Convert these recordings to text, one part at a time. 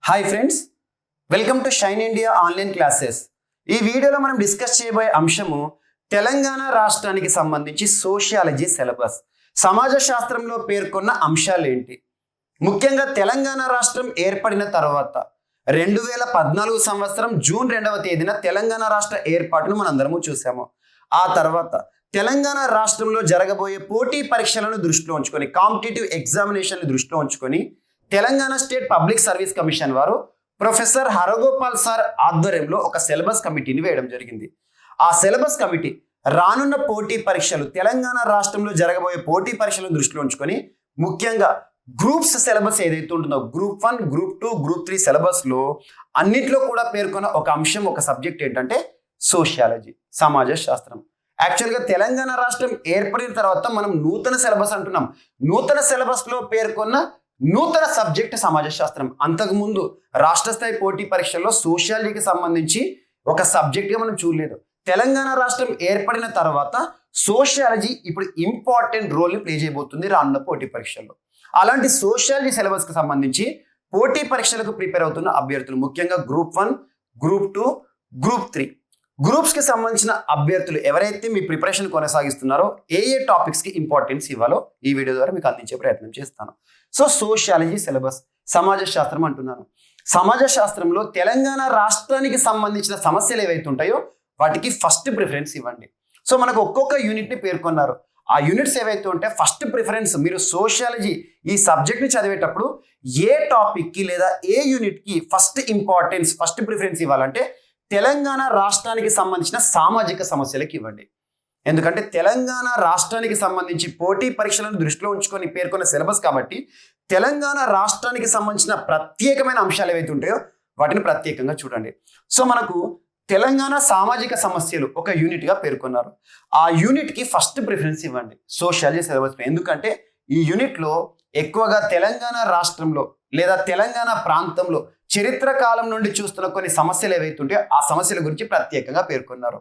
Hi friends, welcome to shine India online classes. ఈ వీడియోలో మనం డిస్కస్ చేయబోయే అంశము తెలంగాణ రాష్ట్రానికి సంబంధించి సోషియాలజీ సిలబస్. సమాజ శాస్త్రంలో పేర్కొన్న అంశాలు ఏంటి? ముఖ్యంగా తెలంగాణ రాష్ట్రం ఏర్పడిన తర్వాత 2014 సంవత్సరం జూన్ 2వ తేదీన తెలంగాణ రాష్ట్ర ఏర్పాటును మనందరము చూసాము. ఆ తర్వాత తెలంగాణ రాష్ట్రంలో జరగబోయే పోటీ పరీక్షలను దృష్టిలో ఉంచుకొని, కాంపిటేటివ్ ఎగ్జామినేషన్ దృష్టిలో ఉంచుకొని Telangana state public service commission వారు ప్రొఫెసర్ హరగోపాల్ సార్ ఆధ్వర్యంలో ఒక సిలబస్ కమిటీని వేయడం జరిగింది. ఆ సిలబస్ కమిటీ రానున్న పోటీ పరీక్షలు, తెలంగాణ రాష్ట్రంలో జరగబోయే పోటీ పరీక్షలను దృష్టిలో ఉంచుకొని ముఖ్యంగా గ్రూప్స్ సిలబస్ ఏదైతే ఉంటుందో గ్రూప్ 1, గ్రూప్ 2, గ్రూప్ 3 సిలబస్లో అన్నిట్లో కూడా పేర్కొన్న ఒక అంశం, ఒక సబ్జెక్ట్ ఏంటంటే సోషియాలజీ, సమాజ శాస్త్రం. యాక్చువల్గా తెలంగాణ రాష్ట్రం ఏర్పడిన తర్వాత మనం నూతన సిలబస్ అంటున్నాం. నూతన సిలబస్లో పేర్కొన్న నూతన సబ్జెక్ట్ సమాజ శాస్త్రం. అంతకుముందు రాష్ట్ర స్థాయి పోటీ పరీక్షల్లో సోషియాలజీకి సంబంధించి ఒక సబ్జెక్ట్గా మనం చూడలేదు. తెలంగాణ రాష్ట్రం ఏర్పడిన తర్వాత సోషియాలజీ ఇప్పుడు ఇంపార్టెంట్ రోల్ని ప్లే చేయబోతుంది రానున్న పోటీ పరీక్షల్లో. అలాంటి సోషియాలజీ సిలబస్కి సంబంధించి పోటీ పరీక్షలకు ప్రిపేర్ అవుతున్న అభ్యర్థులు, ముఖ్యంగా గ్రూప్ 1, గ్రూప్ 2, గ్రూప్ 3 గ్రూప్స్కి సంబంధించిన అభ్యర్థులు ఎవరైతే మీ ప్రిపరేషన్ కొనసాగిస్తున్నారో ఏ టాపిక్స్కి ఇంపార్టెన్స్ ఇవ్వాలో ఈ వీడియో ద్వారా మీకు అందించే ప్రయత్నం చేస్తాను. సో సోషియాలజీ సిలబస్, సమాజ శాస్త్రం అంటున్నాను. సమాజ శాస్త్రంలో తెలంగాణ రాష్ట్రానికి సంబంధించిన సమస్యలు ఏవైతే ఉంటాయో వాటికి ఫస్ట్ ప్రిఫరెన్స్ ఇవ్వండి. సో మనకు ఒక్కొక్క యూనిట్ని పేర్కొన్నారు. ఆ యూనిట్స్ ఏవైతే ఉంటే ఫస్ట్ ప్రిఫరెన్స్ మీరు సోషియాలజీ ఈ సబ్జెక్ట్ని చదివేటప్పుడు ఏ టాపిక్కి లేదా ఏ యూనిట్కి ఫస్ట్ ఇంపార్టెన్స్, ఫస్ట్ ప్రిఫరెన్స్ ఇవ్వాలంటే తెలంగాణ రాష్ట్రానికి సంబంధించిన సామాజిక సమస్యలకు ఇవ్వండి. ఎందుకంటే తెలంగాణ రాష్ట్రానికి సంబంధించి పోటీ పరీక్షలను దృష్టిలో ఉంచుకొని పేర్కొన్న సిలబస్ కాబట్టి తెలంగాణ రాష్ట్రానికి సంబంధించిన ప్రత్యేకమైన అంశాలు ఏవైతే ఉంటాయో వాటిని ప్రత్యేకంగా చూడండి. సో మనకు తెలంగాణ సామాజిక సమస్యలు ఒక యూనిట్గా పేర్కొన్నారు. ఆ యూనిట్కి ఫస్ట్ ప్రిఫరెన్స్ ఇవ్వండి సోషియాలజీ సిలబస్. ఎందుకంటే ఈ యూనిట్లో ఎక్కువగా తెలంగాణ రాష్ట్రంలో లేదా తెలంగాణ ప్రాంతంలో చరిత్ర కాలం నుండి చూస్తున్న కొన్ని సమస్యలు ఏవైతే ఉంటాయో ఆ సమస్యల గురించి ప్రత్యేకంగా పేర్కొన్నారు.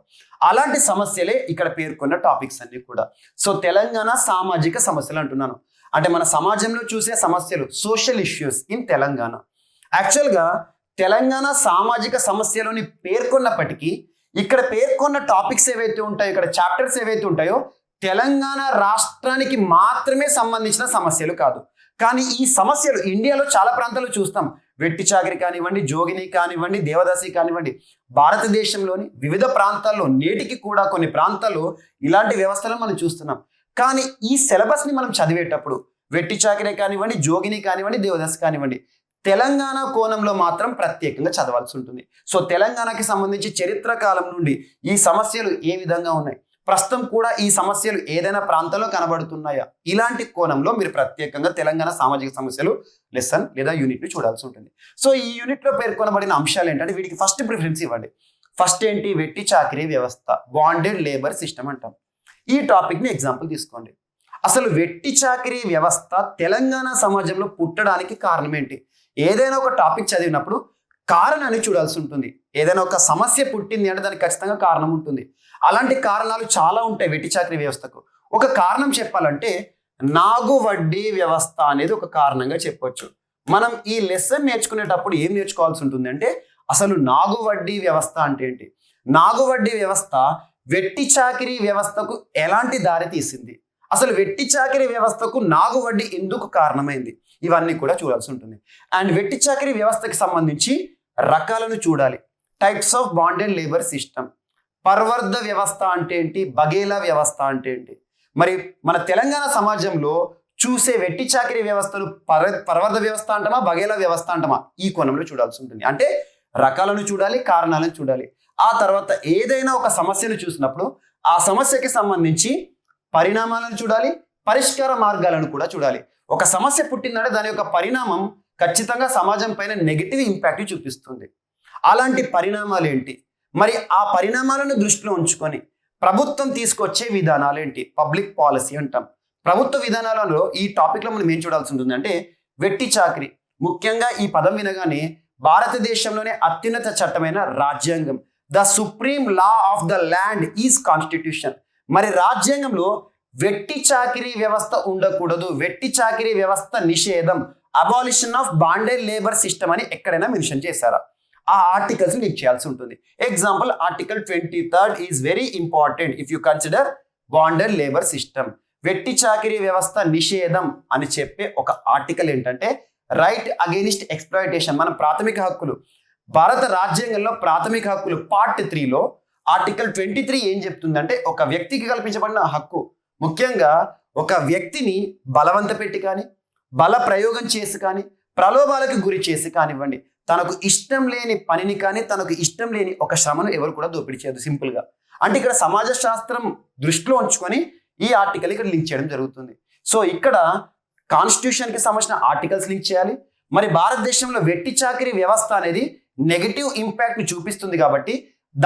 అలాంటి సమస్యలే ఇక్కడ పేర్కొన్న టాపిక్స్ అన్ని కూడా. సో తెలంగాణ సామాజిక సమస్యలు అంటున్నాను అంటే మన సమాజంలో చూసే సమస్యలు, సోషల్ ఇష్యూస్ ఇన్ తెలంగాణ. యాక్చువల్గా తెలంగాణ సామాజిక సమస్యలని పేర్కొన్నప్పటికీ ఇక్కడ పేర్కొన్న టాపిక్స్ ఏవైతే ఉంటాయో, ఇక్కడ చాప్టర్స్ ఏవైతే ఉంటాయో తెలంగాణ రాష్ట్రానికి మాత్రమే సంబంధించిన సమస్యలు కాదు. కానీ ఈ సమస్యలు ఇండియాలో చాలా ప్రాంతాల్లో చూస్తాం. వెట్టి చాకిరి కానివ్వండి, జోగిని కానివ్వండి, దేవదాసి కానివ్వండి, భారతదేశంలోని వివిధ ప్రాంతాల్లో నేటికి కూడా కొన్ని ప్రాంతాల్లో ఇలాంటి వ్యవస్థలను మనం చూస్తున్నాం. కానీ ఈ సిలబస్ని మనం చదివేటప్పుడు వెట్టి చాకిరి కానివ్వండి, జోగిని కానివ్వండి, దేవదాసి కానివ్వండి, తెలంగాణ కోణంలో మాత్రం ప్రత్యేకంగా చదవాల్సి ఉంటుంది. సో తెలంగాణకి సంబంధించి చరిత్ర కాలం నుండి ఈ సమస్యలు ఏ విధంగా ఉన్నాయి, ప్రస్తుతం కూడా ఈ సమస్యలు ఏదైనా ప్రాంతంలో కనబడుతున్నాయా, ఇలాంటి కోణంలో మీరు ప్రత్యేకంగా తెలంగాణ సామాజిక సమస్యలు లెసన్ లేదా యూనిట్ని చూడాల్సి ఉంటుంది. సో ఈ యూనిట్లో పేర్కొనబడిన అంశాలు ఏంటంటే వీటికి ఫస్ట్ ప్రిఫరెన్స్ ఇవ్వండి. ఫస్ట్ ఏంటి? వెట్టి చాకిరీ వ్యవస్థ, బాండెడ్ లేబర్ సిస్టమ్ అంటాం. ఈ టాపిక్ని ఎగ్జాంపుల్ తీసుకోండి. అసలు వెట్టి చాకిరీ వ్యవస్థ తెలంగాణ సమాజంలో పుట్టడానికి కారణం ఏంటి? ఏదైనా ఒక టాపిక్ చదివినప్పుడు కారణాన్ని చూడాల్సి ఉంటుంది. ఏదైనా ఒక సమస్య పుట్టింది అంటే దానికి ఖచ్చితంగా కారణం ఉంటుంది. అలాంటి కారణాలు చాలా ఉంటాయి వెట్టి చాకిరీ వ్యవస్థకు. ఒక కారణం చెప్పాలంటే నాగు వడ్డీ వ్యవస్థ అనేది ఒక కారణంగా చెప్పొచ్చు. మనం ఈ లెసన్ నేర్చుకునేటప్పుడు ఏం నేర్చుకోవాల్సి ఉంటుంది అంటే అసలు నాగు వడ్డీ వ్యవస్థ అంటే ఏంటి, నాగు వడ్డీ వ్యవస్థ వెట్టి చాకిరీ వ్యవస్థకు ఎలాంటి దారి తీసింది, అసలు వెట్టి చాకిరీ వ్యవస్థకు నాగు వడ్డీ ఎందుకు కారణమైంది, ఇవన్నీ కూడా చూడాల్సి ఉంటుంది. అండ్ వెట్టి చాకిరీ వ్యవస్థకి సంబంధించి రకాలను చూడాలి. Types of bonded labour system, పర్వర్ధ వ్యవస్థ అంటే ఏంటి, బగేలా వ్యవస్థ అంటే ఏంటి, మరి మన తెలంగాణ సమాజంలో చూసే వెట్టి చాకిరీ వ్యవస్థను పర్వర్ధ వ్యవస్థ అంటామా, బగేలా వ్యవస్థ అంటామా, ఈ కోణంలో చూడాల్సి ఉంటుంది. అంటే రకాలను చూడాలి, కారణాలను చూడాలి. ఆ తర్వాత ఏదైనా ఒక సమస్యను చూసినప్పుడు ఆ సమస్యకి సంబంధించి పరిణామాలను చూడాలి, పరిష్కార మార్గాలను కూడా చూడాలి. ఒక సమస్య పుట్టిందంటే దాని యొక్క పరిణామం ఖచ్చితంగా సమాజం పైన నెగిటివ్ ఇంపాక్ట్ చూపిస్తుంది. అలాంటి పరిణామాలు ఏంటి, మరి ఆ పరిణామాలను దృష్టిలో ఉంచుకొని ప్రభుత్వం తీసుకొచ్చే విధానాలు ఏంటి, పబ్లిక్ పాలసీ అంటాం. ప్రభుత్వ విధానాలలో ఈ టాపిక్లో మనం ఏం చూడాల్సి ఉంటుంది అంటే వెట్టి చాకిరీ. ముఖ్యంగా ఈ పదం వినగానే భారతదేశంలోనే అత్యున్నత చట్టమైన రాజ్యాంగం, the supreme law of the land is constitution. మరి రాజ్యాంగంలో వెట్టి చాకిరీ వ్యవస్థ ఉండకూడదు, వెట్టి చాకిరీ వ్యవస్థ నిషేధం abolition of bonded labour system అని ఎక్కడైనా మెన్షన్ చేశారా? ఆ ఆర్టికల్స్ లీక్ చేయాల్సి ఉంటుంది. Example article 23 is very important if you consider bonded labour system. వెట్టి చాకిరీ వ్యవస్థ నిషేధం అని చెప్పే ఒక ఆర్టికల్ ఏంటంటే రైట్ అగెయిన్స్ట్ ఎక్స్‌ప్లాయిటేషన్. మన ప్రాథమిక హక్కులు, భారత రాజ్యాంగంలో ప్రాథమిక హక్కులు పార్ట్ 3లో ఆర్టికల్ 23 ఏం చెప్తుందంటే ఒక వ్యక్తికి కల్పించబడిన హక్కు, ముఖ్యంగా ఒక వ్యక్తిని బలవంత పెట్టి కానీ, బల ప్రయోగం చేసి కానీ, ప్రలోభాలకు గురి చేసి కానివ్వండి, తనకు ఇష్టం లేని పనిని కానీ, తనకు ఇష్టం లేని ఒక శ్రమను ఎవరు కూడా దోపిడీ చేయదు. సింపుల్గా అంటే ఇక్కడ సమాజ శాస్త్రం దృష్టిలో ఉంచుకొని ఈ ఆర్టికల్ ఇక్కడ లింక్ చేయడం జరుగుతుంది. సో ఇక్కడ కాన్స్టిట్యూషన్కి సంబంధించిన ఆర్టికల్స్ లింక్ చేయాలి. మరి భారతదేశంలో వెట్టి చాకిరీ వ్యవస్థ అనేది నెగటివ్ ఇంపాక్ట్ని చూపిస్తుంది కాబట్టి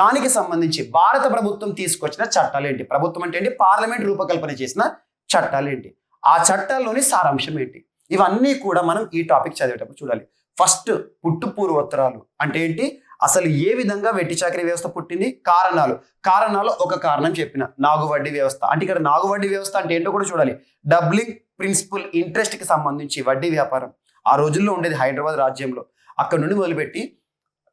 దానికి సంబంధించి భారత ప్రభుత్వం తీసుకొచ్చిన చట్టాలు ఏంటి, ప్రభుత్వం అంటే ఏంటి, పార్లమెంట్ రూపకల్పన చేసిన చట్టాలు ఏంటి, ఆ చట్టాల్లోని సారాంశం ఏంటి, ఇవన్నీ కూడా మనం ఈ టాపిక్ చదివేటప్పుడు చూడాలి. ఫస్ట్ పుట్టు పూర్వోత్తరాలు అంటే ఏంటి, అసలు ఏ విధంగా వెట్టి చాకిరీ వ్యవస్థ పుట్టింది, కారణాలు ఒక కారణం చెప్పిన నాగువడ్డీ వ్యవస్థ. అంటే ఇక్కడ నాగువడ్డీ వ్యవస్థ అంటే ఏంటో కూడా చూడాలి. డబ్లింగ్ ప్రిన్సిపల్ ఇంట్రెస్ట్కి సంబంధించి వడ్డీ వ్యాపారం ఆ రోజుల్లో ఉండేది హైదరాబాద్ రాజ్యంలో. అక్కడ నుండి మొదలుపెట్టి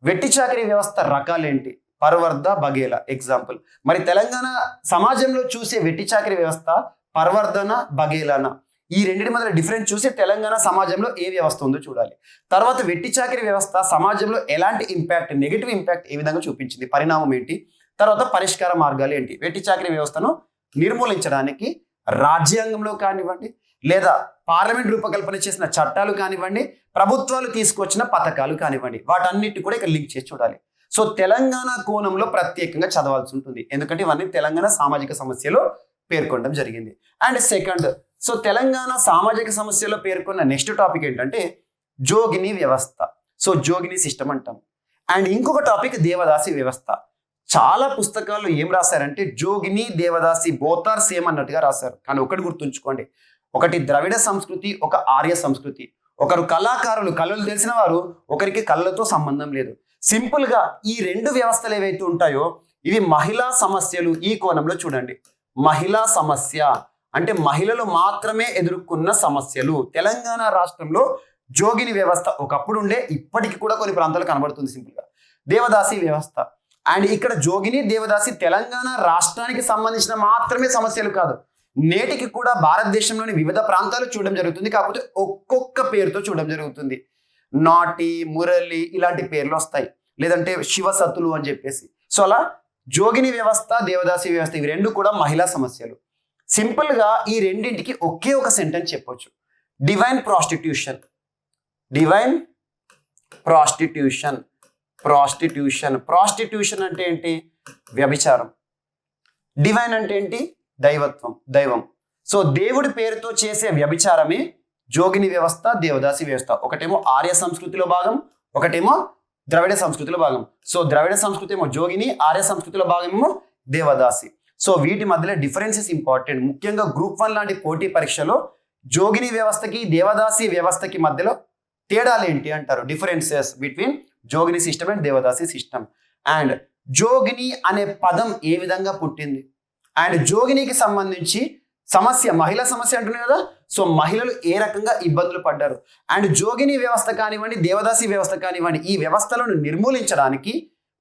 వెట్టి చాకిరీ వ్యవస్థ రకాలేంటి, పర్వర్ధ, బఘేలా ఎగ్జాంపుల్. మరి తెలంగాణ సమాజంలో చూసే వెట్టి చాకిరీ వ్యవస్థ పర్వర్ధన, బఘేలానా, ఈ రెండింటి మధ్య డిఫరెన్స్ చూసి తెలంగాణ సమాజంలో ఏ వ్యవస్థ ఉందో చూడాలి. తర్వాత వెట్టి చాకిరీ వ్యవస్థ సమాజంలో ఎలాంటి ఇంపాక్ట్, నెగిటివ్ ఇంపాక్ట్ ఏ విధంగా చూపించింది, పరిణామం ఏంటి, తర్వాత పరిష్కార మార్గాలు ఏంటి. వెట్టి చాకిరీ వ్యవస్థను నిర్మూలించడానికి రాజ్యాంగంలో కానివ్వండి, లేదా పార్లమెంట్ రూపకల్పన చేసిన చట్టాలు కానివ్వండి, ప్రభుత్వాలు తీసుకొచ్చిన పథకాలు కానివ్వండి, వాటన్నిటి కూడా ఇక్కడ లింక్ చేసి చూడాలి. సో తెలంగాణ కోణంలో ప్రత్యేకంగా చదవాల్సి ఉంటుంది, ఎందుకంటే ఇవన్నీ తెలంగాణ సామాజిక సమస్యలో పేర్కొనడం జరిగింది. అండ్ సెకండ్, సో తెలంగాణ సామాజిక సమస్యలో పేర్కొన్న నెక్స్ట్ టాపిక్ ఏంటంటే జోగిని వ్యవస్థ. సో జోగిని సిస్టమ్ అంటాం. అండ్ ఇంకొక టాపిక్ దేవదాసి వ్యవస్థ. చాలా పుస్తకాల్లో ఏం రాశారంటే జోగిని, దేవదాసి బోత్ ఆర్ సేమ్ అన్నట్టుగా రాశారు. కానీ ఒకటి గుర్తుంచుకోండి, ఒకటి ద్రవిడ సంస్కృతి, ఒక ఆర్య సంస్కృతి. ఒకరు కళాకారులు, కళలు తెలిసిన వారు, ఒకరికి కళలతో సంబంధం లేదు. సింపుల్గా ఈ రెండు వ్యవస్థలు ఏవైతే ఉంటాయో ఇవి మహిళా సమస్యలు. ఈ కోణంలో చూడండి, మహిళా సమస్య అంటే మహిళలు మాత్రమే ఎదుర్కొన్న సమస్యలు. తెలంగాణ రాష్ట్రంలో జోగిని వ్యవస్థ ఒకప్పుడు ఉండే, ఇప్పటికి కూడా కొన్ని ప్రాంతాలు కనబడుతుంది సింపుల్గా. దేవదాసి వ్యవస్థ, అండ్ ఇక్కడ జోగిని, దేవదాసి తెలంగాణ రాష్ట్రానికి సంబంధించిన మాత్రమే సమస్యలు కాదు, నేటికి కూడా భారతదేశంలోని వివిధ ప్రాంతాలు చూడడం జరుగుతుంది. కాకపోతే ఒక్కొక్క పేరుతో చూడడం జరుగుతుంది. నాటి, మురళి ఇలాంటి పేర్లు వస్తాయి, లేదంటే శివసతులు అని చెప్పేసి. సో అలా జోగిని వ్యవస్థ, దేవదాసి వ్యవస్థ ఇవి రెండు కూడా మహిళా సమస్యలు. సింపుల్గా ఈ రెండింటికి ఒకే ఒక సెంటెన్స్ చెప్పొచ్చు, divine prostitution. Divine prostitution. Prostitution అంటే ఏంటి, వ్యభిచారం. డివైన్ అంటే ఏంటి, దైవం. సో దేవుడి పేరుతో చేసే వ్యభిచారమే జోగిని వ్యవస్థ, దేవదాసి వ్యవస్థ. ఒకటేమో ఆర్య సంస్కృతిలో భాగం, ఒకటేమో ద్రవిడ సంస్కృతిలో భాగం. సో ద్రవిడ సంస్కృతి ఏమో జోగిని, ఆర్య సంస్కృతిలో భాగం ఏమో దేవదాసి. సో వీటి మధ్యలో డిఫరెన్సెస్ ఇంపార్టెంట్. ముఖ్యంగా గ్రూప్ 1 లాంటి పోటీ పరీక్షలో జోగిని వ్యవస్థకి, దేవదాసి వ్యవస్థకి మధ్యలో తేడాలు ఏంటి అంటారు, differences between jogini system and devadasi system. And జోగిని అనే పదం ఏ విధంగా పుట్టింది, అండ్ జోగినికి సంబంధించి సమస్య, మహిళా సమస్య అంటున్నారు కదా, సో మహిళలు ఏ రకంగా ఇబ్బందులు పడ్డారు, అండ్ జోగిని వ్యవస్థ కానివ్వండి, దేవదాసి వ్యవస్థ కానివ్వండి, ఈ వ్యవస్థలను నిర్మూలించడానికి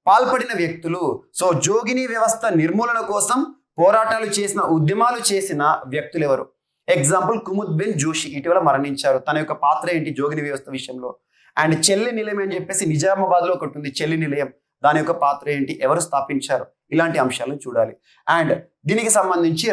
పాల్పడిన వ్యక్తులు. సో జోగిని వ్యవస్థ నిర్మూలన కోసం పోరాటాలు చేసిన, ఉద్యమాలు చేసిన వ్యక్తులు ఎవరు? ఎగ్జాంపుల్ కుముద్బిన్ జోషి ఇటీవల మరణించారు. తన యొక్క పాత్ర ఏంటి జోగిని వ్యవస్థ విషయంలో. అండ్ చెల్లి నిలయం అని చెప్పేసి నిజామాబాద్లో ఒకటి ఉంది, చెల్లి నిలయం, దాని యొక్క పాత్ర ఏంటి, ఎవరు స్థాపించారు, ఇలాంటి అంశాలను చూడాలి. అండ్ దీనికి సంబంధించి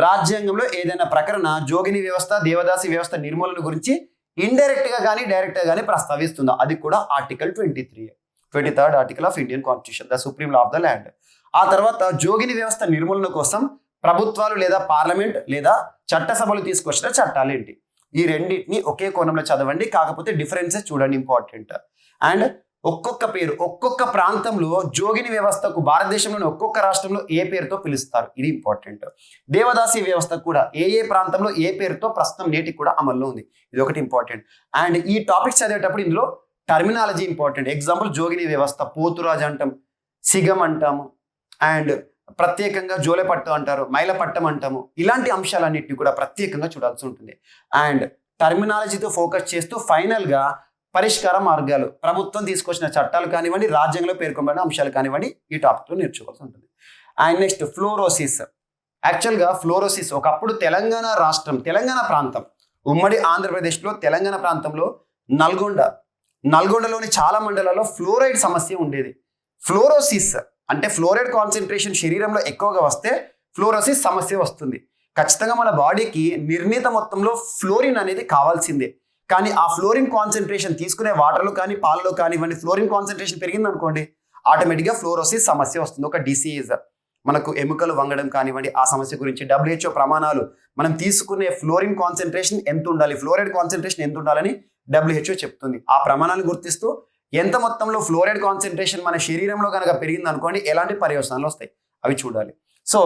రాజ్యాంగంలో ఏదైనా ప్రకరణ జోగిని వ్యవస్థ, దేవదాసి వ్యవస్థ నిర్మూలన గురించి ఇండైరెక్ట్ గా కానీ డైరెక్ట్ గా కానీ ప్రస్తావిస్తుందా, అది కూడా article 23rd article of Indian constitution, the supreme law of the land. ఆ తర్వాత జోగిని వ్యవస్థ నిర్మూలన కోసం ప్రభుత్వాలు లేదా పార్లమెంట్ లేదా చట్టసభలు తీసుకొచ్చిన చట్టాలు ఏంటి, ఈ రెండింటిని ఒకే కోణంలో చదవండి. కాకపోతే డిఫరెన్సెస్ చూడండి ఇంపార్టెంట్. అండ్ ఒక్కొక్క పేరు, ఒక్కొక్క ప్రాంతంలో జోగిని వ్యవస్థకు భారతదేశంలోని ఒక్కొక్క రాష్ట్రంలో ఏ పేరుతో పిలుస్తారు, ఇది ఇంపార్టెంట్. దేవదాసి వ్యవస్థ కూడా ఏ ప్రాంతంలో ఏ పేరుతో ప్రస్తుతం నేటికి కూడా అమల్లో ఉంది, ఇది ఒకటి ఇంపార్టెంట్. అండ్ ఈ టాపిక్స్ చదివేటప్పుడు ఇందులో టర్మినాలజీ ఇంపార్టెంట్. ఎగ్జాంపుల్ జోగిని వ్యవస్థ, పోతురాజు అంటాం, సిగం అంటాము, అండ్ ప్రత్యేకంగా జోలెపట్టు అంటారు, మైలపట్టం అంటాము. ఇలాంటి అంశాలన్నింటినీ కూడా ప్రత్యేకంగా చూడాల్సి ఉంటుంది. అండ్ టర్మినాలజీతో ఫోకస్ చేస్తూ ఫైనల్గా పరిష్కార మార్గాలు, ప్రభుత్వం తీసుకొచ్చిన చట్టాలు కానివ్వండి, రాజ్యాంగంలో పేర్కొనబడిన అంశాలు కానివ్వండి, ఈ టాపిక్లో నేర్చుకోవాల్సి ఉంటుంది. And next fluorosis. యాక్చువల్గా ఫ్లోరోసిస్ ఒకప్పుడు తెలంగాణ ప్రాంతం, ఉమ్మడి ఆంధ్రప్రదేశ్లో తెలంగాణ ప్రాంతంలో నల్గొండలోని చాలా మండలాల్లో ఫ్లోరైడ్ సమస్య ఉండేది. ఫ్లోరోసిస్ అంటే ఫ్లోరైడ్ కాన్సన్ట్రేషన్ శరీరంలో ఎక్కువగా వస్తే ఫ్లోరోసిస్ సమస్య వస్తుంది. ఖచ్చితంగా మన బాడీకి నిర్ణీత మొత్తంలో ఫ్లోరిన్ అనేది కావాల్సిందే. కానీ ఆ ఫ్లోరిన్ కాన్సన్ట్రేషన్ తీసుకునే వాటర్లో కానీ పాలలో కానివ్వండి, ఫ్లోరిన్ కాన్సన్ట్రేషన్ పెరిగింది అనుకోండి, ఆటోమేటిక్గా ఫ్లోరోసిస్ సమస్య వస్తుంది. ఒక డిసీజ్, మనకు ఎముకలు వంగడం కానివ్వండి, ఆ సమస్య గురించి WHO ప్రమాణాలు, మనం తీసుకునే ఫ్లోరిన్ కాన్సన్ట్రేషన్ ఎంత ఉండాలి, ఫ్లోరైడ్ కాన్సన్ట్రేషన్ ఎంత ఉండాలని WHO చెప్తుంది. ఆ ప్రమాణాలను గుర్తిస్తూ ఎంత మొత్తంలో ఫ్లోరైడ్ కాన్సన్ట్రేషన్ మన శరీరంలో కనుక పెరిగింది అనుకోండి, ఎలాంటి పర్యవసానాలు వస్తాయి అవి చూడాలి. సో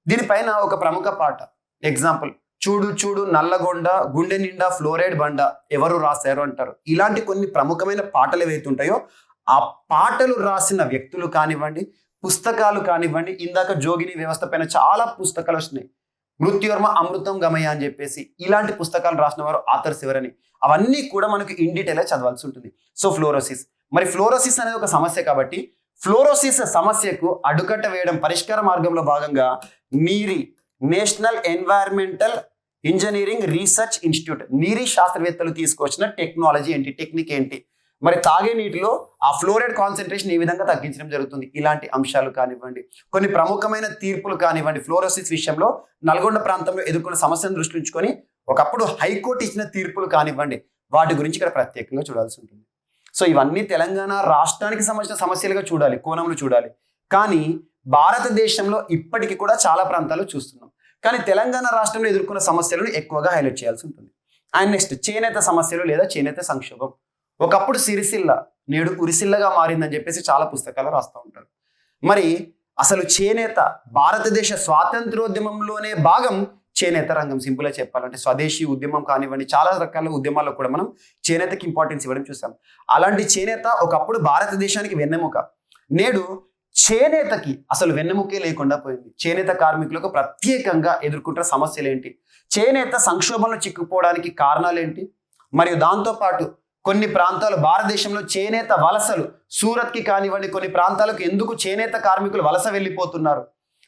దీనిపైన ఒక ప్రముఖ పాట, ఎగ్జాంపుల్, చూడు నల్లగొండ గుండె నిండా ఫ్లోరైడ్ బండ ఎవరు రాశారు అంటారు. ఇలాంటి కొన్ని ప్రముఖమైన పాటలు ఏవైతుంటాయో ఆ పాటలు రాసిన వ్యక్తులు కానివ్వండి, పుస్తకాలు కానివ్వండి, ఇందాక జోగిని వ్యవస్థ పైన చాలా పుస్తకాలు వస్తున్నాయి. మృత్యువర్మ అమృతం గమయ అని చెప్పేసి ఇలాంటి పుస్తకాలు రాసిన వారు ఆథర్స్ ఎవరని, అవన్నీ కూడా మనకు ఇన్ డీటెయిల్గా చదవాల్సి ఉంటుంది. సో ఫ్లోరోసిస్, మరి ఫ్లోరోసిస్ అనేది ఒక సమస్య కాబట్టి ఫ్లోరోసిస్ సమస్యకు అడ్డుకట్ట వేయడం పరిష్కార మార్గంలో భాగంగా national environmental engineering research institute, నీరి శాస్త్రవేత్తలు తీసుకొచ్చిన టెక్నాలజీ ఏంటి, టెక్నిక్ ఏంటి, మరి తాగే నీటిలో ఆ ఫ్లోరైడ్ కాన్సన్ట్రేషన్ ఏ విధంగా తగ్గించడం జరుగుతుంది, ఇలాంటి అంశాలు కానివ్వండి, కొన్ని ప్రముఖమైన తీర్పులు కానివ్వండి, ఫ్లోరోసిస్ విషయంలో నల్గొండ ప్రాంతంలో ఎదుర్కొన్న సమస్యను దృష్టిలో ఉంచుకొని ఒకప్పుడు హైకోర్టు ఇచ్చిన తీర్పులు కానివ్వండి, వాటి గురించి ఇక్కడ ప్రత్యేకంగా చూడాల్సి ఉంటుంది. సో ఇవన్నీ తెలంగాణ రాష్ట్రానికి సంబంధించిన సమస్యలుగా చూడాలి, కోణంలో చూడాలి. కానీ భారతదేశంలో ఇప్పటికీ కూడా చాలా ప్రాంతాలు చూస్తున్నాం. కానీ తెలంగాణ రాష్ట్రంలో ఎదుర్కొన్న సమస్యలను ఎక్కువగా హైలైట్ చేయాల్సి ఉంటుంది. అండ్ నెక్స్ట్ చేనేత సమస్యలు లేదా చేనేత సంక్షోభం. ఒకప్పుడు సిరిసిల్ల నేడు ఉరిసిల్లగా మారిందని చెప్పేసి చాలా పుస్తకాలు రాస్తూ ఉంటారు. మరి అసలు చేనేత భారతదేశ స్వాతంత్రోద్యమంలోనే భాగం చేనేత రంగం. సింపుల్గా చెప్పాలంటే స్వదేశీ ఉద్యమం కానివ్వండి, చాలా రకాల ఉద్యమాల్లో కూడా మనం చేనేతకి ఇంపార్టెన్స్ ఇవ్వడం చూసాం. అలాంటి చేనేత ఒకప్పుడు భారతదేశానికి వెన్నెముక. నేడు చేనేతకి అసలు వెన్నెముకే లేకుండా పోయింది. చేనేత కార్మికులకు ప్రత్యేకంగా ఎదుర్కొంటున్న సమస్యలు ఏంటి, చేనేత సంక్షోభంలో చిక్కుపోవడానికి కారణాలు ఏంటి, మరియు దాంతోపాటు కొన్ని ప్రాంతాలు భారతదేశంలో చేనేత వలసలు, సూరత్కి కానివ్వండి, కొన్ని ప్రాంతాలకు ఎందుకు చేనేత కార్మికులు వలస వెళ్ళిపోతున్నారు,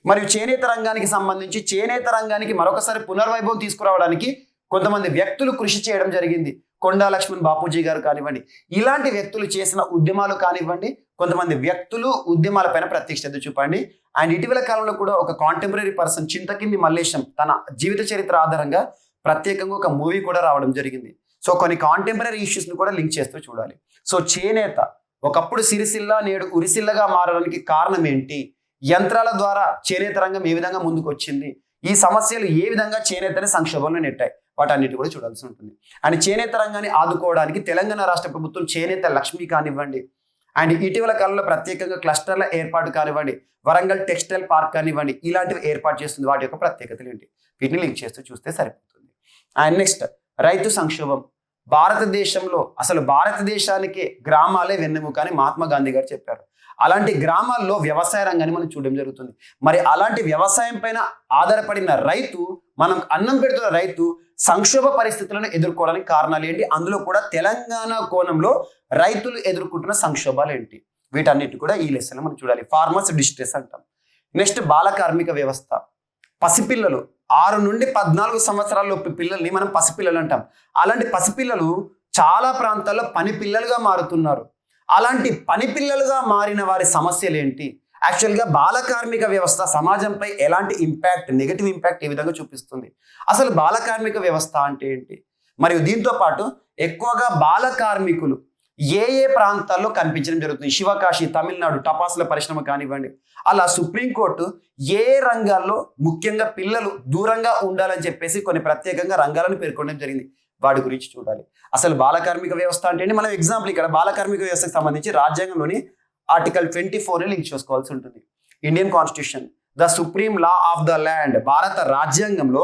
మరియు చేనేత రంగానికి సంబంధించి చేనేత రంగానికి మరొకసారి పునర్వైభవం తీసుకురావడానికి కొంతమంది వ్యక్తులు కృషి చేయడం జరిగింది. కొండా లక్ష్మణ్ బాపూజీ గారు కానివ్వండి, ఇలాంటి వ్యక్తులు చేసిన ఉద్యమాలు కానివ్వండి, కొంతమంది వ్యక్తులు ఉద్యమాలపైన ప్రత్యక్ష శ్రద్ధ చూపండి. అండ్ ఇటీవల కాలంలో కూడా ఒక కాంటెంపరీ పర్సన్ చింతకింది మల్లేశం తన జీవిత చరిత్ర ఆధారంగా ప్రత్యేకంగా ఒక మూవీ కూడా రావడం జరిగింది. సో కొన్ని కాంటెంపరీ ఇష్యూస్ని కూడా లింక్ చేస్తూ చూడాలి. సో చేనేత ఒకప్పుడు సిరిసిల్ల నేడు ఉరిసిల్లగా మారడానికి కారణం ఏంటి, యంత్రాల ద్వారా చేనేత రంగం ఏ విధంగా ముందుకు వచ్చింది, ఈ సమస్యలు ఏ విధంగా చేనేతని సంక్షోభంలో నెట్టాయి, వాటన్నిటి కూడా చూడాల్సి ఉంటుంది. అండ్ చేనేత రంగాన్ని ఆదుకోవడానికి తెలంగాణ రాష్ట్ర ప్రభుత్వం చేనేత లక్ష్మి కానివ్వండి, అండ్ ఇటీవల కాలంలో ప్రత్యేకంగా క్లస్టర్ల ఏర్పాటు కానివ్వండి, వరంగల్ టెక్స్టైల్ పార్క్ కానివ్వండి, ఇలాంటివి ఏర్పాటు చేస్తుంది. వాటి యొక్క ప్రత్యేకతలు ఏంటి, వీటిని లింక్ చేస్తూ చూస్తే సరిపోతుంది. అండ్ నెక్స్ట్ రైతు సంక్షోభం. భారతదేశంలో అసలు భారతదేశానికి గ్రామాలే వెన్నెముక అని మహాత్మా గాంధీ గారు చెప్పారు. అలాంటి గ్రామాల్లో వ్యవసాయ రంగాన్ని మనం చూడడం జరుగుతుంది. మరి అలాంటి వ్యవసాయం పైన ఆధారపడిన రైతు, మనం అన్నం పెడుతున్న రైతు సంక్షోభ పరిస్థితులను ఎదుర్కోవడానికి కారణాలు ఏంటి, అందులో కూడా తెలంగాణ కోణంలో రైతులు ఎదుర్కొంటున్న సంక్షోభాలు ఏంటి, వీటన్నిటి కూడా ఈ లెసన్ మనం చూడాలి. ఫార్మర్స్ డిస్ట్రెస్ అంటాం. నెక్స్ట్ బాల కార్మిక వ్యవస్థ. పసిపిల్లలు 6 నుండి 14 సంవత్సరాలలోపు పిల్లల్ని మనం పసిపిల్లలు అంటాం. అలాంటి పసిపిల్లలు చాలా ప్రాంతాల్లో పని పిల్లలుగా మారుతున్నారు. అలాంటి పని పిల్లలుగా మారిన వారి సమస్యలు ఏంటి, యాక్చువల్గా బాల కార్మిక వ్యవస్థ సమాజంపై ఎలాంటి ఇంపాక్ట్, నెగటివ్ ఇంపాక్ట్ ఏ విధంగా చూపిస్తుంది, అసలు బాల కార్మిక వ్యవస్థ అంటే ఏంటి, మరియు దీంతో పాటు ఎక్కువగా బాల కార్మికులు ఏ ఏ ప్రాంతాల్లో కనిపించడం జరుగుతుంది, శివకాశి, తమిళనాడు టపాసుల పరిశ్రమ కానివ్వండి, అలా సుప్రీంకోర్టు ఏ రంగాల్లో ముఖ్యంగా పిల్లలు దూరంగా ఉండాలని చెప్పేసి కొన్ని ప్రత్యేకంగా రంగాలను పేర్కొనడం జరిగింది. వాటి గురించి చూడాలి. అసలు బాల కార్మిక వ్యవస్థ అంటే మనం ఎగ్జాంపుల్ ఇక్కడ బాల కార్మిక వ్యవస్థకు సంబంధించి రాజ్యాంగంలోని ఆర్టికల్ 24ని లింక్ చేసుకోవాల్సి ఉంటుంది. Indian constitution the supreme law of the land, భారత రాజ్యాంగంలో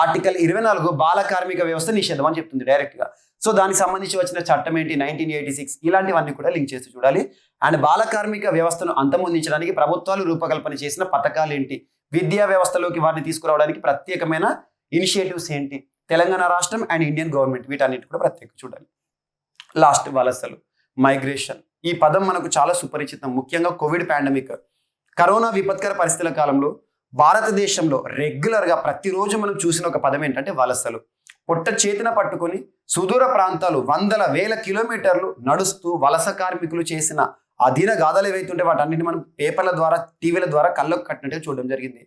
ఆర్టికల్ 24 బాల కార్మిక వ్యవస్థ నిషేధం అని చెప్తుంది డైరెక్ట్గా. సో దానికి సంబంధించి వచ్చిన చట్టం ఏంటి, 1986, ఇలాంటివన్నీ కూడా లింక్ చేసి చూడాలి. అండ్ బాల కార్మిక వ్యవస్థను అంతమొందించడానికి ప్రభుత్వాలు రూపకల్పన చేసిన పథకాలు ఏంటి, విద్యా వ్యవస్థలోకి వారిని తీసుకురావడానికి ప్రత్యేకమైన ఇనిషియేటివ్స్ ఏంటి, తెలంగాణ రాష్ట్రం అండ్ ఇండియన్ గవర్నమెంట్ వీటన్నిటి కూడా ప్రత్యేక చూడాలి. లాస్ట్ వలసలు, మైగ్రేషన్. ఈ పదం మనకు చాలా సుపరిచితం. ముఖ్యంగా కోవిడ్ పాండమిక్, కరోనా విపత్కర పరిస్థితుల కాలంలో భారతదేశంలో రెగ్యులర్గా ప్రతిరోజు మనం చూసిన ఒక పదం ఏంటంటే వలసలు. పొట్ట చేతిన పట్టుకొని సుదూర ప్రాంతాలు వందల వేల కిలోమీటర్లు నడుస్తూ వలస కార్మికులు చేసిన అధీన గాథలు ఏవైతుంటే వాటన్నిటిని మనం పేపర్ల ద్వారా, టీవీల ద్వారా కళ్ళకు కట్టినట్టుగా చూడడం జరిగింది.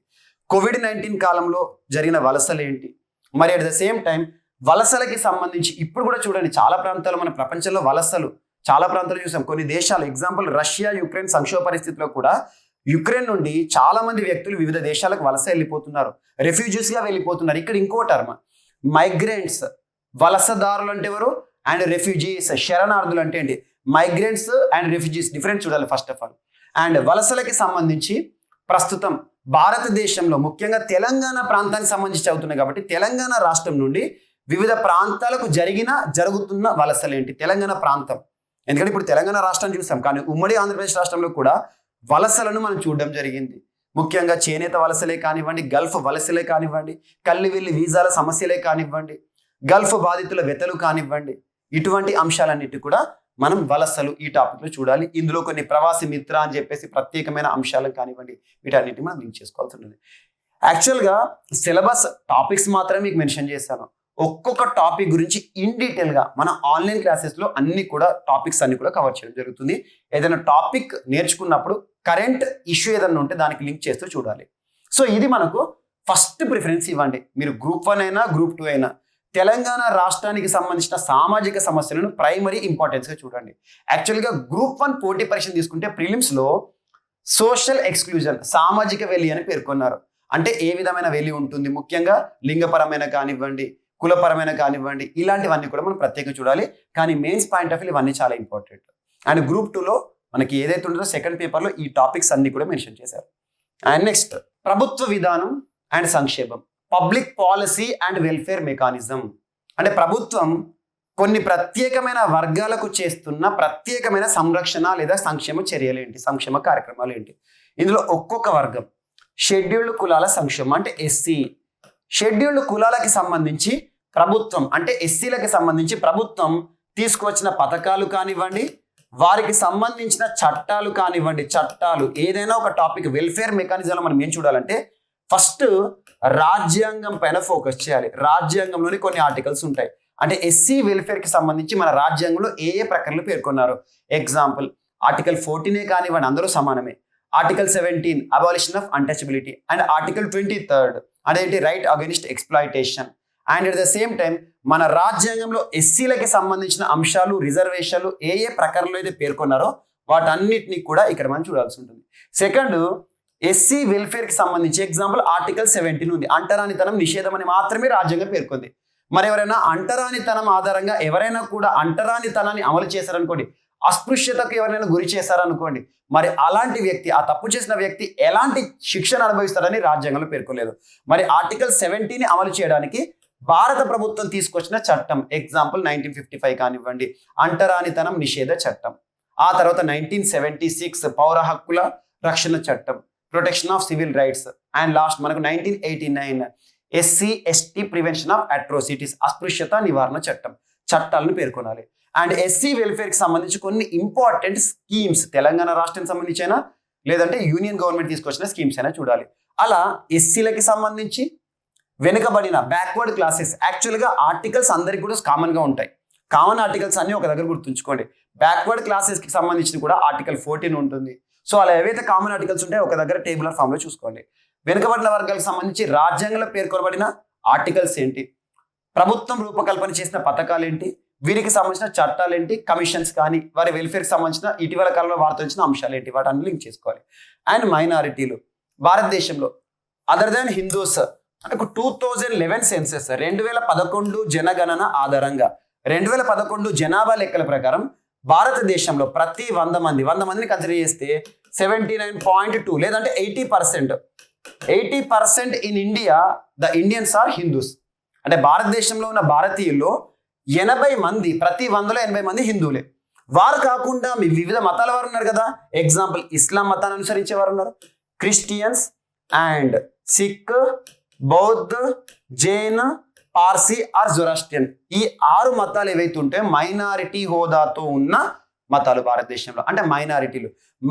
కోవిడ్-19 కాలంలో జరిగిన వలసలు ఏంటి, మరి అట్ ద సేమ్ టైం వలసలకి సంబంధించి ఇప్పుడు కూడా చూడండి చాలా ప్రాంతాలు మన ప్రపంచంలో వలసలు చాలా ప్రాంతాలు చూసాం. కొన్ని దేశాలు, ఎగ్జాంపుల్ రష్యా యుక్రెయిన్ సంక్షోభ పరిస్థితిలో కూడా యుక్రెయిన్ నుండి చాలా మంది వ్యక్తులు వివిధ దేశాలకు వలస వెళ్ళిపోతున్నారు, రెఫ్యూజీస్గా వెళ్ళిపోతున్నారు. ఇక్కడ ఇంకో టర్మ్ మైగ్రెంట్స్. వలసదారులు అంటే ఎవరు, అండ్ రెఫ్యూజీస్ శరణార్థులు అంటే ఏంటి. మైగ్రెంట్స్ అండ్ రెఫ్యూజీస్ డిఫరెంట్ చూడాలి ఫస్ట్ ఆఫ్ ఆల్. అండ్ వలసలకి సంబంధించి ప్రస్తుతం భారతదేశంలో ముఖ్యంగా తెలంగాణ ప్రాంతానికి సంబంధించి అవుతున్నాయి కాబట్టి తెలంగాణ రాష్ట్రం నుండి వివిధ ప్రాంతాలకు జరుగుతున్న వలసలు ఏంటి, తెలంగాణ ప్రాంతం. ఎందుకంటే ఇప్పుడు తెలంగాణ రాష్ట్రం చూసాం, కానీ ఉమ్మడి ఆంధ్రప్రదేశ్ రాష్ట్రంలో కూడా వలసలను మనం చూడడం జరిగింది. ముఖ్యంగా చేనేత వలసలే కానివ్వండి, గల్ఫ్ వలసలే కానివ్వండి, కల్లివెల్లి వీసాల సమస్యలే కానివ్వండి, గల్ఫ్ బాధితుల వెతలు కానివ్వండి, ఇటువంటి అంశాలన్నిటి కూడా మనం వలసలు ఈ టాపిక్లో చూడాలి. ఇందులో కొన్ని ప్రవాసి మిత్ర అని చెప్పేసి ప్రత్యేకమైన అంశాలను కానివ్వండి, వీటన్నిటి మనం లింక్ చేసుకోవాల్సి ఉంటుంది. యాక్చువల్గా సిలబస్ టాపిక్స్ మాత్రమే మీకు మెన్షన్ చేశాను. ఒక్కొక్క టాపిక్ గురించి ఇన్ డీటెయిల్గా మన ఆన్లైన్ క్లాసెస్లో అన్ని కూడా టాపిక్స్ అన్ని కూడా కవర్ చేయడం జరుగుతుంది. ఏదైనా టాపిక్ నేర్చుకున్నప్పుడు కరెంట్ ఇష్యూ ఏదైనా ఉంటే దానికి లింక్ చేస్తూ చూడాలి. సో ఇది మనకు ఫస్ట్ ప్రిఫరెన్స్ ఇవ్వండి. మీరు గ్రూప్ 1 అయినా గ్రూప్ 2 అయినా తెలంగాణ రాష్ట్రానికి సంబంధించిన సామాజిక సమస్యలను ప్రైమరీ ఇంపార్టెన్స్గా చూడండి. యాక్చువల్గా గ్రూప్ 1 పోటీ పరీక్ష తీసుకుంటే ప్రిలిమ్స్లో సోషల్ ఎక్స్క్లూజన్, సామాజిక వెలి అని పేర్కొన్నారు. అంటే ఏ విధమైన వెలి ఉంటుంది, ముఖ్యంగా లింగపరమైన కానివ్వండి, కులపరమైన కానివ్వండి, ఇలాంటివన్నీ కూడా మనం ప్రత్యేకంగా చూడాలి. కానీ మెయిన్స్ పాయింట్ ఆఫ్ వ్యూ ఇవన్నీ చాలా ఇంపార్టెంట్. అండ్ గ్రూప్ 2లో మనకి ఏదైతే ఉంటుందో సెకండ్ పేపర్లో ఈ టాపిక్స్ అన్ని కూడా మెన్షన్ చేశారు. అండ్ నెక్స్ట్ ప్రభుత్వ విధానం అండ్ సంక్షేమం, public policy and welfare mechanism. అంటే ప్రభుత్వం కొన్ని ప్రత్యేకమైన వర్గాలకు చేస్తున్న ప్రత్యేకమైన సంరక్షణ లేదా సంక్షేమ చర్యలు ఏంటి, సంక్షేమ కార్యక్రమాలు ఏంటి. ఇందులో ఒక్కొక్క వర్గం, షెడ్యూల్డ్ కులాల సంక్షేమం అంటే ఎస్సీ, షెడ్యూల్డ్ కులాలకి సంబంధించి ప్రభుత్వం అంటే ఎస్సీలకి సంబంధించి ప్రభుత్వం తీసుకువచ్చిన పథకాలు కానివ్వండి, వారికి సంబంధించిన చట్టాలు కానివ్వండి, చట్టాలు ఏదైనా ఒక టాపిక్ వెల్ఫేర్ మెకానిజంలో మనం ఏం చూడాలంటే ఫస్ట్ రాజ్యాంగం పైన ఫోకస్ చేయాలి. రాజ్యాంగంలోని కొన్ని ఆర్టికల్స్ ఉంటాయి. అంటే ఎస్సీ వెల్ఫేర్కి సంబంధించి మన రాజ్యాంగంలో ఏ ప్రకరణలు పేర్కొన్నారు. ఎగ్జాంపుల్ ఆర్టికల్ 14 కానివ్వండి, అందరూ సమానమే. Article 17 abolition of untouchability, and article 23 అదేంటి right against exploitation. And at the same time మన రాజ్యాంగంలో ఎస్సీలకి సంబంధించిన అంశాలు, రిజర్వేషన్లు ఏ ప్రకరణలో అయితే పేర్కొన్నారో వాటన్నిటిని కూడా ఇక్కడ మనం చూడాల్సి ఉంటుంది. సెకండ్ ఎస్సీ వెల్ఫేర్కి సంబంధించి ఎగ్జాంపుల్ ఆర్టికల్ 17 ఉంది, అంటరానితనం నిషేధం అని మాత్రమే రాజ్యాంగం పేర్కొంది. మరి ఎవరైనా అంటరానితనం ఆధారంగా ఎవరైనా కూడా అంటరానితనాన్ని అమలు చేశారనుకోండి, అస్పృశ్యతకు ఎవరైనా గురి చేశారనుకోండి, మరి అలాంటి వ్యక్తి, ఆ తప్పు చేసిన వ్యక్తి ఎలాంటి శిక్షణ అనుభవిస్తారని రాజ్యాంగంలో పేర్కొలేదు. మరి ఆర్టికల్ 17 అమలు చేయడానికి భారత ప్రభుత్వం తీసుకొచ్చిన చట్టం ఎగ్జాంపుల్ 1955 కానివ్వండి, అంటరానితనం నిషేధ చట్టం. ఆ తర్వాత 1976 పౌర హక్కుల రక్షణ చట్టం, protection of civil rights. And last మనకు 1989 SC ST prevention of atrocities, అస్పృశ్యత నివారణ చట్టం. చట్టాలను పేర్కొనాలి. అండ్ ఎస్సీ వెల్ఫేర్కి సంబంధించి కొన్ని ఇంపార్టెంట్ స్కీమ్స్ తెలంగాణ రాష్ట్రానికి సంబంధించి అయినా లేదంటే యూనియన్ గవర్నమెంట్ తీసుకొచ్చిన స్కీమ్స్ అయినా చూడాలి. అలా ఎస్సీలకి సంబంధించి వెనుకబడిన బ్యాక్వర్డ్ క్లాసెస్, యాక్చువల్గా ఆర్టికల్స్ అందరికి కూడా కామన్గా ఉంటాయి. కామన్ ఆర్టికల్స్ అన్ని ఒక దగ్గర గుర్తుంచుకోండి. బ్యాక్వర్డ్ క్లాసెస్కి సంబంధించి కూడా ఆర్టికల్ 14 ఉంటుంది. సో అలా ఏవైతే కామన్ ఆర్టికల్స్ ఉంటాయో ఒక దగ్గర టేబులర్ ఫామ్లో చూసుకోండి. వెనుకబడిన వర్గాలకు సంబంధించి రాజ్యాంగంలో పేర్కొనబడిన ఆర్టికల్స్ ఏంటి, ప్రభుత్వం రూపకల్పన చేసిన పథకాలు ఏంటి, వీరికి సంబంధించిన చట్టాలు ఏంటి, కమిషన్స్ కానీ వారి వెల్ఫేర్కి సంబంధించిన ఇటీవల కాలంలో వార్తలు వచ్చిన అంశాలు ఏంటి, వాటన్ని లింక్ చేసుకోవాలి. అండ్ మైనారిటీలు భారతదేశంలో అదర్ దాన్ హిందూస్ అంటే 2011 సెన్సెస్ 2011 జనగణన ఆధారంగా 2011 జనాభా లెక్కల ప్రకారం భారతదేశంలో ప్రతి 100 మందిని కన్సిడర్ చేస్తే 79.2 లేదంటే 80% in India the Indians are Hindus. అంటే భారతదేశంలో ఉన్న భారతీయుల్లో 80 మంది, ప్రతి 100లో 80 మంది హిందువులే. వారు కాకుండా మీ వివిధ మతాల వారు ఉన్నారు కదా. ఎగ్జాంపుల్ ఇస్లాం మతాన్ని అనుసరించే వారు ఉన్నారు, క్రిస్టియన్స్ అండ్ సిక్, బౌద్ధ, జైన్, పార్సీ ఆర్ జొరాస్ట్రియన్. ఈ 6 మతాలు ఏవైతే ఉంటాయో మైనారిటీ హోదాతో ఉన్న మతాలు భారతదేశంలో. అంటే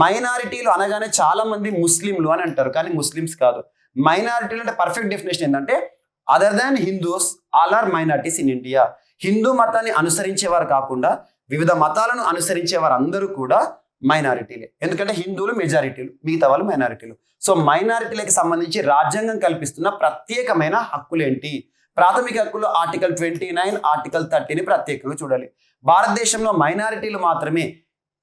మైనారిటీలు అనగానే చాలా మంది ముస్లింలు అని అంటారు, కానీ ముస్లిమ్స్ కాదు. మైనారిటీలు అంటే పర్ఫెక్ట్ డెఫినేషన్ ఏంటంటే other than Hindus all are minorities in India. Hindu మతాన్ని అనుసరించేవారు కాకుండా వివిధ మతాలను అనుసరించేవారు అందరూ కూడా మైనారిటీలే. ఎందుకంటే హిందువులు మెజారిటీలు, మిగతా వాళ్ళు మైనారిటీలు. సో మైనారిటీలకు సంబంధించి రాజ్యాంగం కల్పిస్తున్న ప్రత్యేకమైన హక్కులేంటి? ప్రాథమిక హక్కుల్లో ఆర్టికల్ 29, ఆర్టికల్ 30ని ప్రత్యేకంగా చూడాలి. భారతదేశంలో మైనారిటీలు మాత్రమే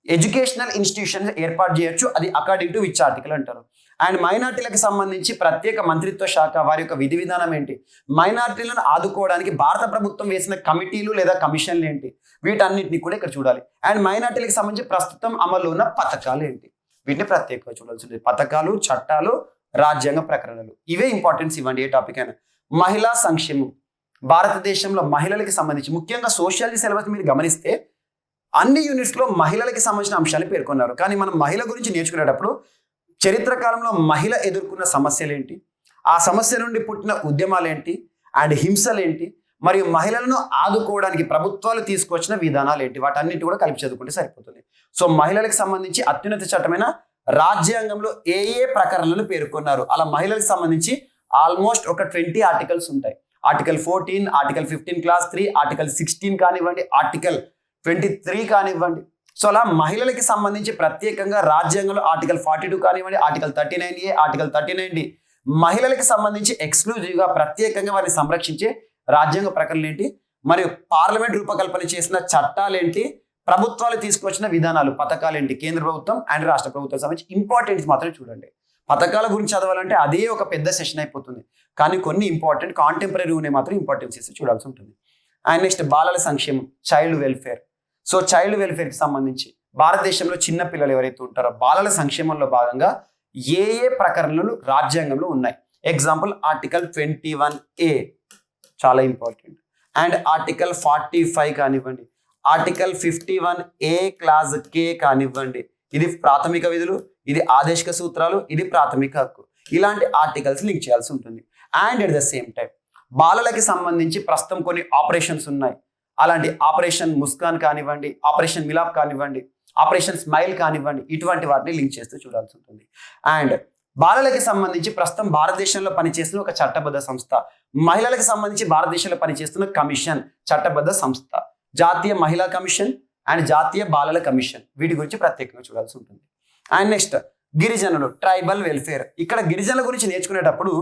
ఎడ్యుకేషనల్ ఇన్స్టిట్యూషన్స్ ఏర్పాటు చేయొచ్చు, అది అకార్డింగ్ టు విచ్ ఆర్టికల్ అంటారు. అండ్ మైనారిటీలకు సంబంధించి ప్రత్యేక మంత్రిత్వ శాఖ వారి యొక్క విధి విధానం ఏంటి? మైనారిటీలను ఆదుకోవడానికి భారత ప్రభుత్వం వేసిన కమిటీలు లేదా కమిషన్లు ఏంటి? వీటన్నిటిని కూడా ఇక్కడ చూడాలి. అండ్ మైనారిటీలకు సంబంధించి ప్రస్తుతం అమల్లో ఉన్న పథకాలు ఏంటి? వీటిని ప్రత్యేకంగా చూడాల్సి ఉంటుంది. పథకాలు, చట్టాలు, రాజ్యాంగ ప్రకరణలు, ఇవే ఇంపార్టెన్స్ ఇవ్వండి ఏ టాపిక్ అయినా. మహిళా సంక్షేమం. భారతదేశంలో మహిళలకి సంబంధించి ముఖ్యంగా సోషియాలజీ సిలబస్ మీరు గమనిస్తే అన్ని యూనిట్స్లో మహిళలకి సంబంధించిన అంశాలు పేర్కొన్నారు. కానీ మనం మహిళ గురించి నేర్చుకునేటప్పుడు చరిత్ర కాలంలో మహిళ ఎదుర్కొన్న సమస్యలు ఏంటి, ఆ సమస్య నుండి పుట్టిన ఉద్యమాలు ఏంటి, అండ్ హింసలు ఏంటి, మరియు మహిళలను ఆదుకోవడానికి ప్రభుత్వాలు తీసుకొచ్చిన విధానాలు ఏంటి, వాటన్నిటి కూడా కలిపి చదువుకుంటే సరిపోతుంది. సో మహిళలకు సంబంధించి అత్యున్నత చట్టమైన రాజ్యాంగంలో ఏ ప్రకరణలను పేర్కొన్నారు? అలా మహిళలకు సంబంధించి ఆల్మోస్ట్ ఒక 20 ఆర్టికల్స్ ఉంటాయి. ఆర్టికల్ 14, ఆర్టికల్ 15 క్లాస్ 3, ఆర్టికల్ 16 కానివ్వండి, ఆర్టికల్ 23 కానివ్వండి. సో అలా మహిళలకి సంబంధించి ప్రత్యేకంగా రాజ్యాంగంలో ఆర్టికల్ 42 కానివ్వండి, ఆర్టికల్ 39A, ఆర్టికల్ 39D మహిళలకి సంబంధించి ఎక్స్క్లూజివ్గా ప్రత్యేకంగా వారిని సంరక్షించే రాజ్యాంగ ప్రకరణలు ఏంటి, మరియు పార్లమెంట్ రూపకల్పన చేసిన చట్టాలేంటి, ప్రభుత్వాలు తీసుకొచ్చిన విధానాలు, పథకాలు ఏంటి, కేంద్ర ప్రభుత్వం అండ్ రాష్ట్ర ప్రభుత్వం సంబంధించి ఇంపార్టెంట్స్ మాత్రం చూడండి. పథకాల గురించి చదవాలంటే అదే ఒక పెద్ద సెషన్ అయిపోతుంది, కానీ కొన్ని ఇంపార్టెంట్ కాంటెంపరీ ఉన్నాయి మాత్రం ఇంపార్టెన్స్ ఇస్తే చూడాల్సి ఉంటుంది. అండ్ నెక్స్ట్ బాలల సంక్షేమం, చైల్డ్ వెల్ఫేర్. సో చైల్డ్ వెల్ఫేర్కి సంబంధించి భారతదేశంలో చిన్న పిల్లలు ఎవరైతే ఉంటారో బాలల సంక్షేమంలో భాగంగా ఏ ప్రకరణలు రాజ్యాంగంలో ఉన్నాయి? ఎగ్జాంపుల్ ఆర్టికల్ 21A చాలా ఇంపార్టెంట్, అండ్ ఆర్టికల్ 45 కానివ్వండి, ఆర్టికల్ 51A క్లాస్ K కానివ్వండి. ఇది ప్రాథమిక విధులు, ఇది ఆదేశిక సూత్రాలు, ఇది ప్రాథమిక హక్కు. ఇలాంటి ఆర్టికల్స్ లింక్ చేయాల్సి ఉంటుంది. And at the same time బాలలకి సంబంధించి ప్రస్తుతం కొన్ని ఆపరేషన్స్ ఉన్నాయి. అలాంటి ఆపరేషన్ ముస్కాన్ కానివ్వండి, ఆపరేషన్ మిలాప్ కానివ్వండి, ఆపరేషన్ స్మైల్ కానివ్వండి, ఇటువంటి వాటిని లింక్ చేస్తూ చూడాల్సి ఉంటుంది. అండ్ బాలలకి సంబంధించి ప్రస్తుతం భారతదేశంలో పనిచేస్తున్న ఒక చట్టబద్ధ సంస్థ, మహిళలకు సంబంధించి భారతదేశంలో పనిచేస్తున్న కమిషన్, చట్టబద్ధ సంస్థ, జాతీయ మహిళా కమిషన్ అండ్ జాతీయ బాలల కమిషన్. వీటి గురించి ప్రత్యేకంగా చూడాల్సి ఉంటుంది. అండ్ నెక్స్ట్ గిరిజనులు, ట్రైబల్ వెల్ఫేర్. ఇక్కడ గిరిజనుల గురించి నేర్చుకునేటప్పుడు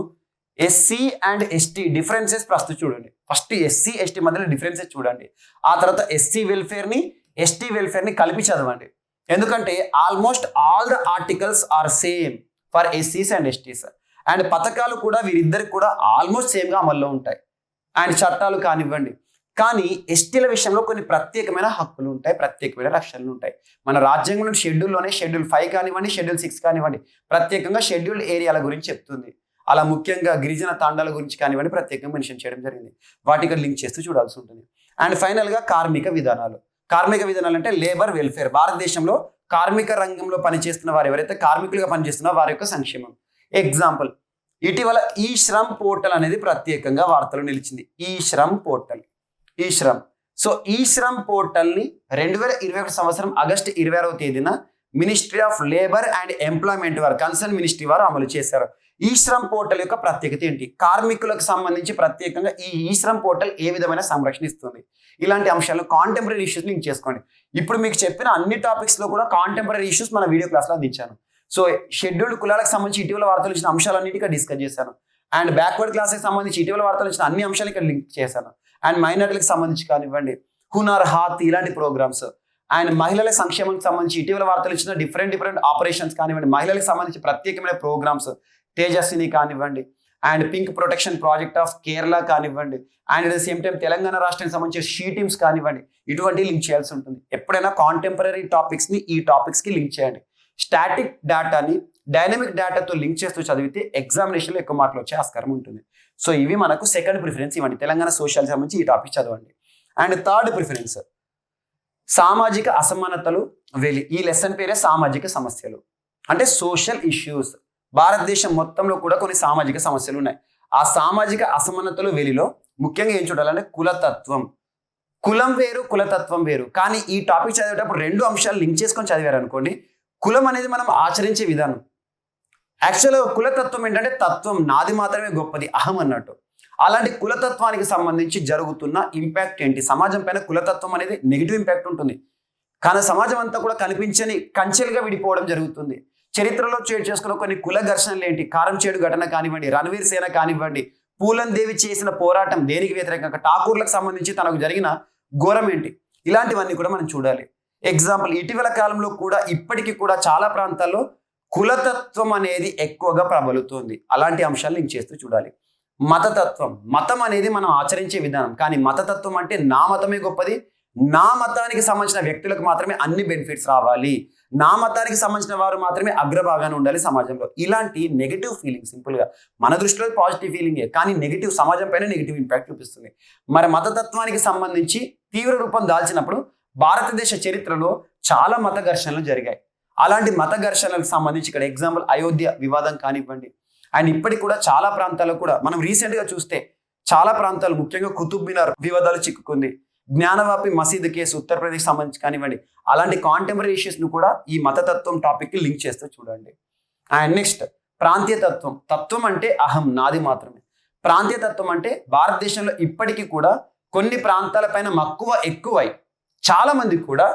ఎస్సీ అండ్ ఎస్టీ డిఫరెన్సెస్ ప్రస్తుతం చూడండి. ఫస్ట్ ఎస్సీ ఎస్టీ మధ్యలో డిఫరెన్సెస్ చూడండి, ఆ తర్వాత ఎస్సీ వెల్ఫేర్ని ఎస్టీ వెల్ఫేర్ని కలిపి చదవండి. ఎందుకంటే almost all the articles are same for ఎస్సీస్ అండ్ ఎస్టీస్. అండ్ పథకాలు కూడా వీరిద్దరికి కూడా ఆల్మోస్ట్ సేమ్గా అమల్లో ఉంటాయి. అండ్ చట్టాలు కానివ్వండి, కానీ ఎస్టీల విషయంలో కొన్ని ప్రత్యేకమైన హక్కులు ఉంటాయి, ప్రత్యేకమైన రక్షణలు ఉంటాయి. మన రాజ్యాంగంలో షెడ్యూల్లోనే షెడ్యూల్ 5 కానివ్వండి, షెడ్యూల్ 6 కానివ్వండి ప్రత్యేకంగా షెడ్యూల్డ్ ఏరియాల గురించి చెప్తుంది. అలా ముఖ్యంగా గిరిజన తాండాల గురించి కానివ్వండి ప్రత్యేకంగా మెన్షన్ చేయడం జరిగింది. వాటికి లింక్ చేస్తూ చూడాల్సి ఉంటుంది. అండ్ ఫైనల్గా కార్మిక విధానాలు. కార్మిక విధానాలు అంటే లేబర్ వెల్ఫేర్. భారతదేశంలో కార్మిక రంగంలో పనిచేస్తున్న వారు ఎవరైతే కార్మికులుగా పనిచేస్తున్నారో వారి యొక్క సంక్షేమం. ఎగ్జాంపుల్ ఇటీవల ఈ శ్రమ్ పోర్టల్ అనేది ప్రత్యేకంగా వార్తలు నిలిచింది. ఈ శ్రమ్ పోర్టల్, ఈ శ్రమ్. సో ఈ శ్రమ్ పోర్టల్ని 2021 సంవత్సరం ఆగస్టు 26వ తేదీన ministry of labour and employment వారు, కన్సర్న్ మినిస్ట్రీ వారు అమలు చేశారు. ఈ శ్రమ్ పోర్టల్ యొక్క ప్రత్యేకత ఏంటి? కార్మికులకు సంబంధించి ప్రత్యేకంగా ఈ శ్రమ్ పోర్టల్ ఏ విధమైన సంరక్షణ ఇస్తుంది? ఇలాంటి అంశాలు కాంటెంపరీ ఇష్యూస్ లింక్ చేసుకోండి. ఇప్పుడు మీకు చెప్పిన అన్ని టాపిక్స్లో కూడా కాంటెంపరీ ఇష్యూస్ మన వీడియో క్లాస్లో అందించాను. సో షెడ్యూల్డ్ కులాలకు సంబంధించి ఇటీవల వార్తలు ఇచ్చిన అంశాలన్నిటిగా డిస్కస్ చేశాను. అండ్ బ్యాక్వర్డ్ క్లాస్కి సంబంధించి ఇటీవల వార్తలు ఇచ్చిన అన్ని అంశాలు ఇక్కడ లింక్ చేశాను. అండ్ మైనారిటీలకు సంబంధించి కానివ్వండి, హునర్ హాత్ ఇలాంటి ప్రోగ్రామ్స్, అండ్ మహిళల సంక్షేమానికి సంబంధించి ఇటీవల వార్తలు ఇచ్చిన డిఫరెంట్ ఆపరేషన్స్ కానివ్వండి, మహిళలకు సంబంధించి ప్రత్యేకమైన ప్రోగ్రామ్స్ తేజస్విని కానివ్వండి, and pink protection project of Kerala కానివ్వండి, and at the same time Telangana రాష్ట్రానికి సంబంధించిన షీ టీమ్స్ కానివ్వండి, ఇటువంటి లింక్ చేయాల్సి ఉంటుంది. ఎప్పుడైనా కాంటెంపరీ టాపిక్స్ని ఈ టాపిక్స్కి లింక్ చేయండి. స్టాటిక్ డేటాని డైనమిక్ డేటాతో లింక్ చేస్తూ చదివితే ఎగ్జామినేషన్లో ఎక్కువ మార్కులు వచ్చే ఆస్కారం ఉంటుంది. సో ఇవి మనకు సెకండ్ ప్రిఫరెన్స్ ఇవ్వండి. తెలంగాణ సోషల్ సంబంధించి ఈ టాపిక్ చదవండి. అండ్ థర్డ్ ప్రిఫరెన్స్ సామాజిక అసమానతలు వెలి. ఈ లెసన్ పేరే సామాజిక సమస్యలు, అంటే సోషల్ ఇష్యూస్. భారతదేశం మొత్తంలో కూడా కొన్ని సామాజిక సమస్యలు ఉన్నాయి. ఆ సామాజిక అసమానతలు వెలిలో ముఖ్యంగా ఏం చూడాలంటే కులతత్వం. కులం వేరు, కులతత్వం వేరు. కానీ ఈ టాపిక్ చదివేటప్పుడు రెండు అంశాలు లింక్ చేసుకొని చదివారు అనుకోండి, కులం అనేది మనం ఆచరించే విధానం. యాక్చువల్గా కులతత్వం ఏంటంటే తత్వం, నాది మాత్రమే గొప్పది, అహం అన్నట్టు. అలాంటి కులతత్వానికి సంబంధించి జరుగుతున్న ఇంపాక్ట్ ఏంటి, సమాజం పైన కులతత్వం అనేది నెగిటివ్ ఇంపాక్ట్ ఉంటుంది. కానీ సమాజం అంతా కూడా కనిపించని కంచెలుగా విడిపోవడం జరుగుతుంది. చరిత్రలో చేసుకున్న కొన్ని కుల ఘర్షణలు ఏంటి, కారంచేడు ఘటన కానివ్వండి, రణవీర్ సేన కానివ్వండి, పూలన్ దేవి చేసిన పోరాటం దేనికి వ్యతిరేకంగా, ఠాకూర్లకు సంబంధించి తనకు జరిగిన ఘోరం ఏంటి, ఇలాంటివన్నీ కూడా మనం చూడాలి. ఎగ్జాంపుల్, ఇటీవల కాలంలో కూడా ఇప్పటికీ కూడా చాలా ప్రాంతాల్లో కులతత్వం అనేది ఎక్కువగా ప్రబలుతోంది. అలాంటి అంశాలు లింక్ చేస్తూ చూడాలి. మతతత్వం, మతం అనేది మనం ఆచరించే విధానం. కానీ మతతత్వం అంటే నా మతమే గొప్పది, నా మతానికి సంబంధించిన వ్యక్తులకు మాత్రమే అన్ని బెనిఫిట్స్ రావాలి, నా మతానికి సంబంధించిన వారు మాత్రమే అగ్రభాగాన్ని ఉండాలి సమాజంలో. ఇలాంటి నెగిటివ్ ఫీలింగ్, సింపుల్ గా మన దృష్టిలో పాజిటివ్ ఫీలింగే, కానీ నెగిటివ్, సమాజం పైన నెగిటివ్ ఇంపాక్ట్ చూపిస్తుంది. మరి మతతత్వానికి సంబంధించి తీవ్ర రూపం దాల్చినప్పుడు భారతదేశ చరిత్రలో చాలా మత ఘర్షణలు జరిగాయి. అలాంటి మత ఘర్షణలకు సంబంధించి ఇక్కడ ఎగ్జాంపుల్ అయోధ్య వివాదం కానివ్వండి, అండ్ ఇప్పటికి కూడా చాలా ప్రాంతాల్లో కూడా మనం రీసెంట్ గా చూస్తే చాలా ప్రాంతాలు, ముఖ్యంగా కుతుబ్ మినార్ వివాదాలు చిక్కుకుంది. జ్ఞానవాపి మసీదు కేసు ఉత్తరప్రదేశ్ సంబంధించి కానివ్వండి, అలాంటి కాంటెంపరీ ఇష్యూస్ ను కూడా ఈ మతతత్వం టాపిక్ కి లింక్ చేస్తూ చూడండి. అండ్ నెక్స్ట్ ప్రాంతీయ తత్వం. తత్వం అంటే అహం, నాది మాత్రమే. ప్రాంతీయ తత్వం అంటే భారతదేశంలో ఇప్పటికీ కూడా కొన్ని ప్రాంతాల పైన మక్కువ ఎక్కువై చాలా మంది కూడా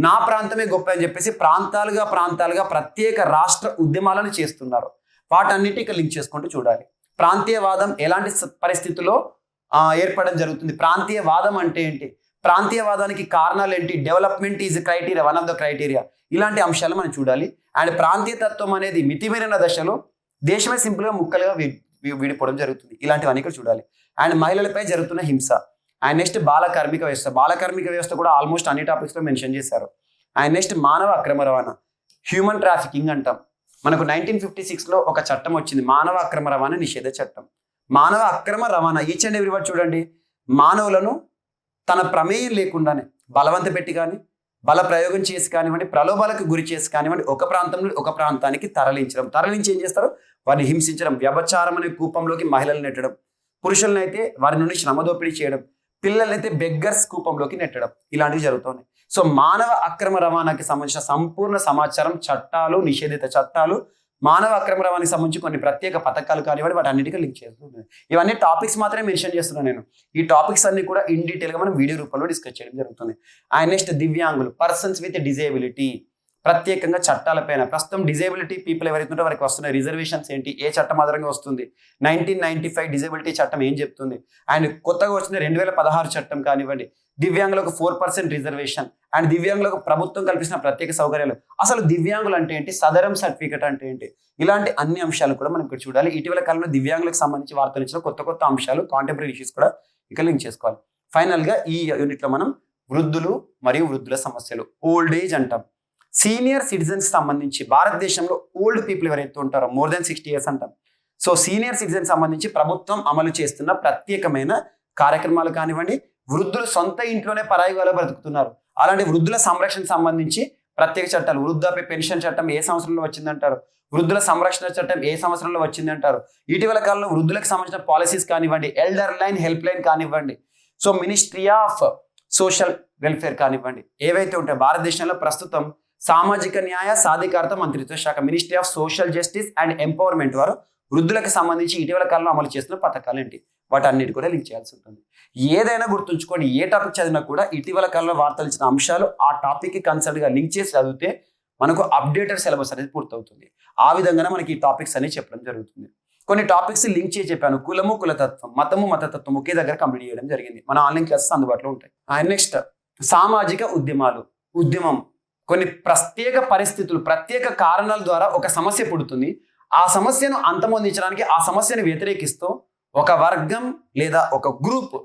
నా ప్రాంతమే గొప్ప అని చెప్పేసి ప్రాంతాలుగా ప్రత్యేక రాష్ట్ర ఉద్యమాలను చేస్తున్నారు. వాటన్నిటికీ లింక్ చేసుకుంటూ చూడాలి. ప్రాంతీయవాదం ఎలాంటి పరిస్థితుల్లో ఏర్పడడం జరుగుతుంది, ప్రాంతీయవాదం అంటే ఏంటి, ప్రాంతీయవాదానికి కారణాలు ఏంటి, development is criteria, one of the criteria, ఇలాంటి అంశాలు మనం చూడాలి. అండ్ ప్రాంతీయ తత్వం అనేది మితిమీరిన దశలో దేశమే సింపుల్ గా ముక్కలుగా విడిపోవడం జరుగుతుంది. ఇలాంటివన్నీ ఇక్కడ చూడాలి. అండ్ మహిళలపై జరుగుతున్న హింస. అండ్ నెక్స్ట్ బాల కార్మిక వ్యవస్థ. బాల కార్మిక వ్యవస్థ కూడా ఆల్మోస్ట్ అన్ని టాపిక్స్ లో మెన్షన్ చేశారు. అండ్ నెక్స్ట్ మానవ అక్రమ రవాణా, హ్యూమన్ ట్రాఫికింగ్ అంటాం. మనకు 1956లో ఒక చట్టం వచ్చింది, మానవ అక్రమ రవాణా నిషేధ చట్టం. మానవ అక్రమ రవాణా, ఈచ్ అండ్ ఎవ్రీ వర్డ్ చూడండి, మానవులను తన ప్రమేయం లేకుండానే బలవంత పెట్టి కానీ, బల ప్రయోగం చేసి కానివ్వండి, ప్రలోభాలకు గురి చేసి కానివ్వండి, ఒక ప్రాంతం నుండి ఒక ప్రాంతానికి తరలించి ఏం చేస్తారు, వారిని హింసించడం, వ్యభిచారం అనే కూపంలోకి మహిళలను నెట్టడం, పురుషులను అయితే వారి నుండి శ్రమ దోపిడీ చేయడం, పిల్లలైతే బెగ్గర్స్ కూపంలోకి నెట్టడం, ఇలాంటివి జరుగుతున్నాయి. సో మానవ అక్రమ రవాణాకి సంబంధించిన సంపూర్ణ సమాచారం, చట్టాలు, నిషేధిత చట్టాలు, మానవ అక్రమ రవాణాకి సంబంధించి కొన్ని ప్రత్యేక పథకాలు కానివ్వండి, వాటి అన్నిటికీ లింక్ చేస్తున్నాను. ఇవన్నీ టాపిక్స్ మాత్రమే మెన్షన్ చేస్తున్నాను నేను. ఈ టాపిక్స్ అన్ని కూడా ఇన్ డీటెయిల్ గా మనం వీడియో రూపంలో డిస్కస్ చేయడం జరుగుతుంది. అండ్ నెక్స్ట్ దివ్యాంగులు, పర్సన్స్ విత్ డిజేబిలిటీ, ప్రత్యేకంగా చట్టాలపైన ప్రస్తుతం డిజేబిలిటీ పీపుల్ ఎవరైతే ఉంటే వారికి వస్తున్న రిజర్వేషన్స్ ఏంటి, ఏ చట్టం ఆధారంగా వస్తుంది, 1995 డిజేబిలిటీ చట్టం ఏం చెప్తుంది, అండ్ కొత్తగా వచ్చిన 2016 చట్టం కానివ్వండి, దివ్యాంగులకు 4% రిజర్వేషన్, అండ్ దివ్యాంగులకు ప్రభుత్వం కల్పించిన ప్రత్యేక సౌకర్యాలు, అసలు దివ్యాంగులు అంటే ఏంటి, సదరం సర్టిఫికెట్ అంటే ఏంటి, ఇలాంటి అన్ని అంశాలు కూడా మనం ఇక్కడ చూడాలి. ఇటీవల కాలంలో దివ్యాంగులకు సంబంధించి వార్తలు ఇచ్చిన కొత్త అంశాలు, కాంటెంపరీ ఇష్యూస్ కూడా ఇక్కడ లింక్ చేసుకోవాలి. ఫైనల్ గా ఈ యూనిట్ లో మనం వృద్ధులు మరియు వృద్ధుల సమస్యలు, ఓల్డ్ ఏజ్ అంటాం. సీనియర్ సిటిజన్స్ సంబంధించి భారతదేశంలో ఓల్డ్ పీపుల్ ఎవరైతే ఉంటారో మోర్ దెన్ 60 years అంటాం. సో సీనియర్ సిటిజన్స్ సంబంధించి ప్రభుత్వం అమలు చేస్తున్న ప్రత్యేకమైన కార్యక్రమాలు కానివ్వండి, వృద్ధులు సొంత ఇంట్లోనే పరాయిగా బ్రతుకుతున్నారు, అలాంటి వృద్ధుల సంరక్షణ సంబంధించి ప్రత్యేక చట్టాలు, వృద్ధాప్య పెన్షన్ చట్టం ఏ సంవత్సరంలో వచ్చిందంటారు, వృద్ధుల సంరక్షణ చట్టం ఏ సంవత్సరంలో వచ్చిందంటారు, ఇటీవల కాలంలో వృద్ధులకు సంబంధించిన పాలసీస్ కానివ్వండి, ఎల్డర్ లైన్ హెల్ప్ లైన్ కానివ్వండి, so ministry of social welfare కానివ్వండి, ఏవైతే ఉంటాయో భారతదేశంలో ప్రస్తుతం సామాజిక న్యాయ సాధికారత మంత్రిత్వ శాఖ, ministry of social justice and empowerment వారు వృద్ధులకు సంబంధించి ఇటీవల కాలంలో అమలు చేస్తున్న పథకాలు ఏంటి, వాటన్నిటి కూడా లింక్ చేయాల్సి ఉంటుంది. ఏదైనా గుర్తుంచుకోండి, ఏ టాపిక్ చదివినా కూడా ఇటీవల కాలంలో వార్తలు ఇచ్చిన అంశాలు ఆ టాపిక్ కి కన్సల్ట్ గా లింక్ చేసి చదివితే మనకు అప్డేటెడ్ సిలబస్ అనేది పూర్తవుతుంది. ఆ విధంగానే మనకి ఈ టాపిక్స్ అని చెప్పడం జరుగుతుంది. కొన్ని టాపిక్స్ లింక్ చేసి చెప్పాను, కులము కులతత్వం, మతము మతతత్వం ఒకే దగ్గర కంప్లీట్ చేయడం జరిగింది. మన ఆన్లైన్ క్లాసెస్ అందుబాటులో ఉంటాయి. అండ్ నెక్స్ట్ సామాజిక ఉద్యమం, కొన్ని ప్రత్యేక పరిస్థితులు, ప్రత్యేక కారణాల ద్వారా ఒక సమస్య పుడుతుంది. ఆ సమస్యను అంతమొందించడానికి, ఆ సమస్యను వ్యతిరేకిస్తూ ఒక వర్గం లేదా ఒక గ్రూప్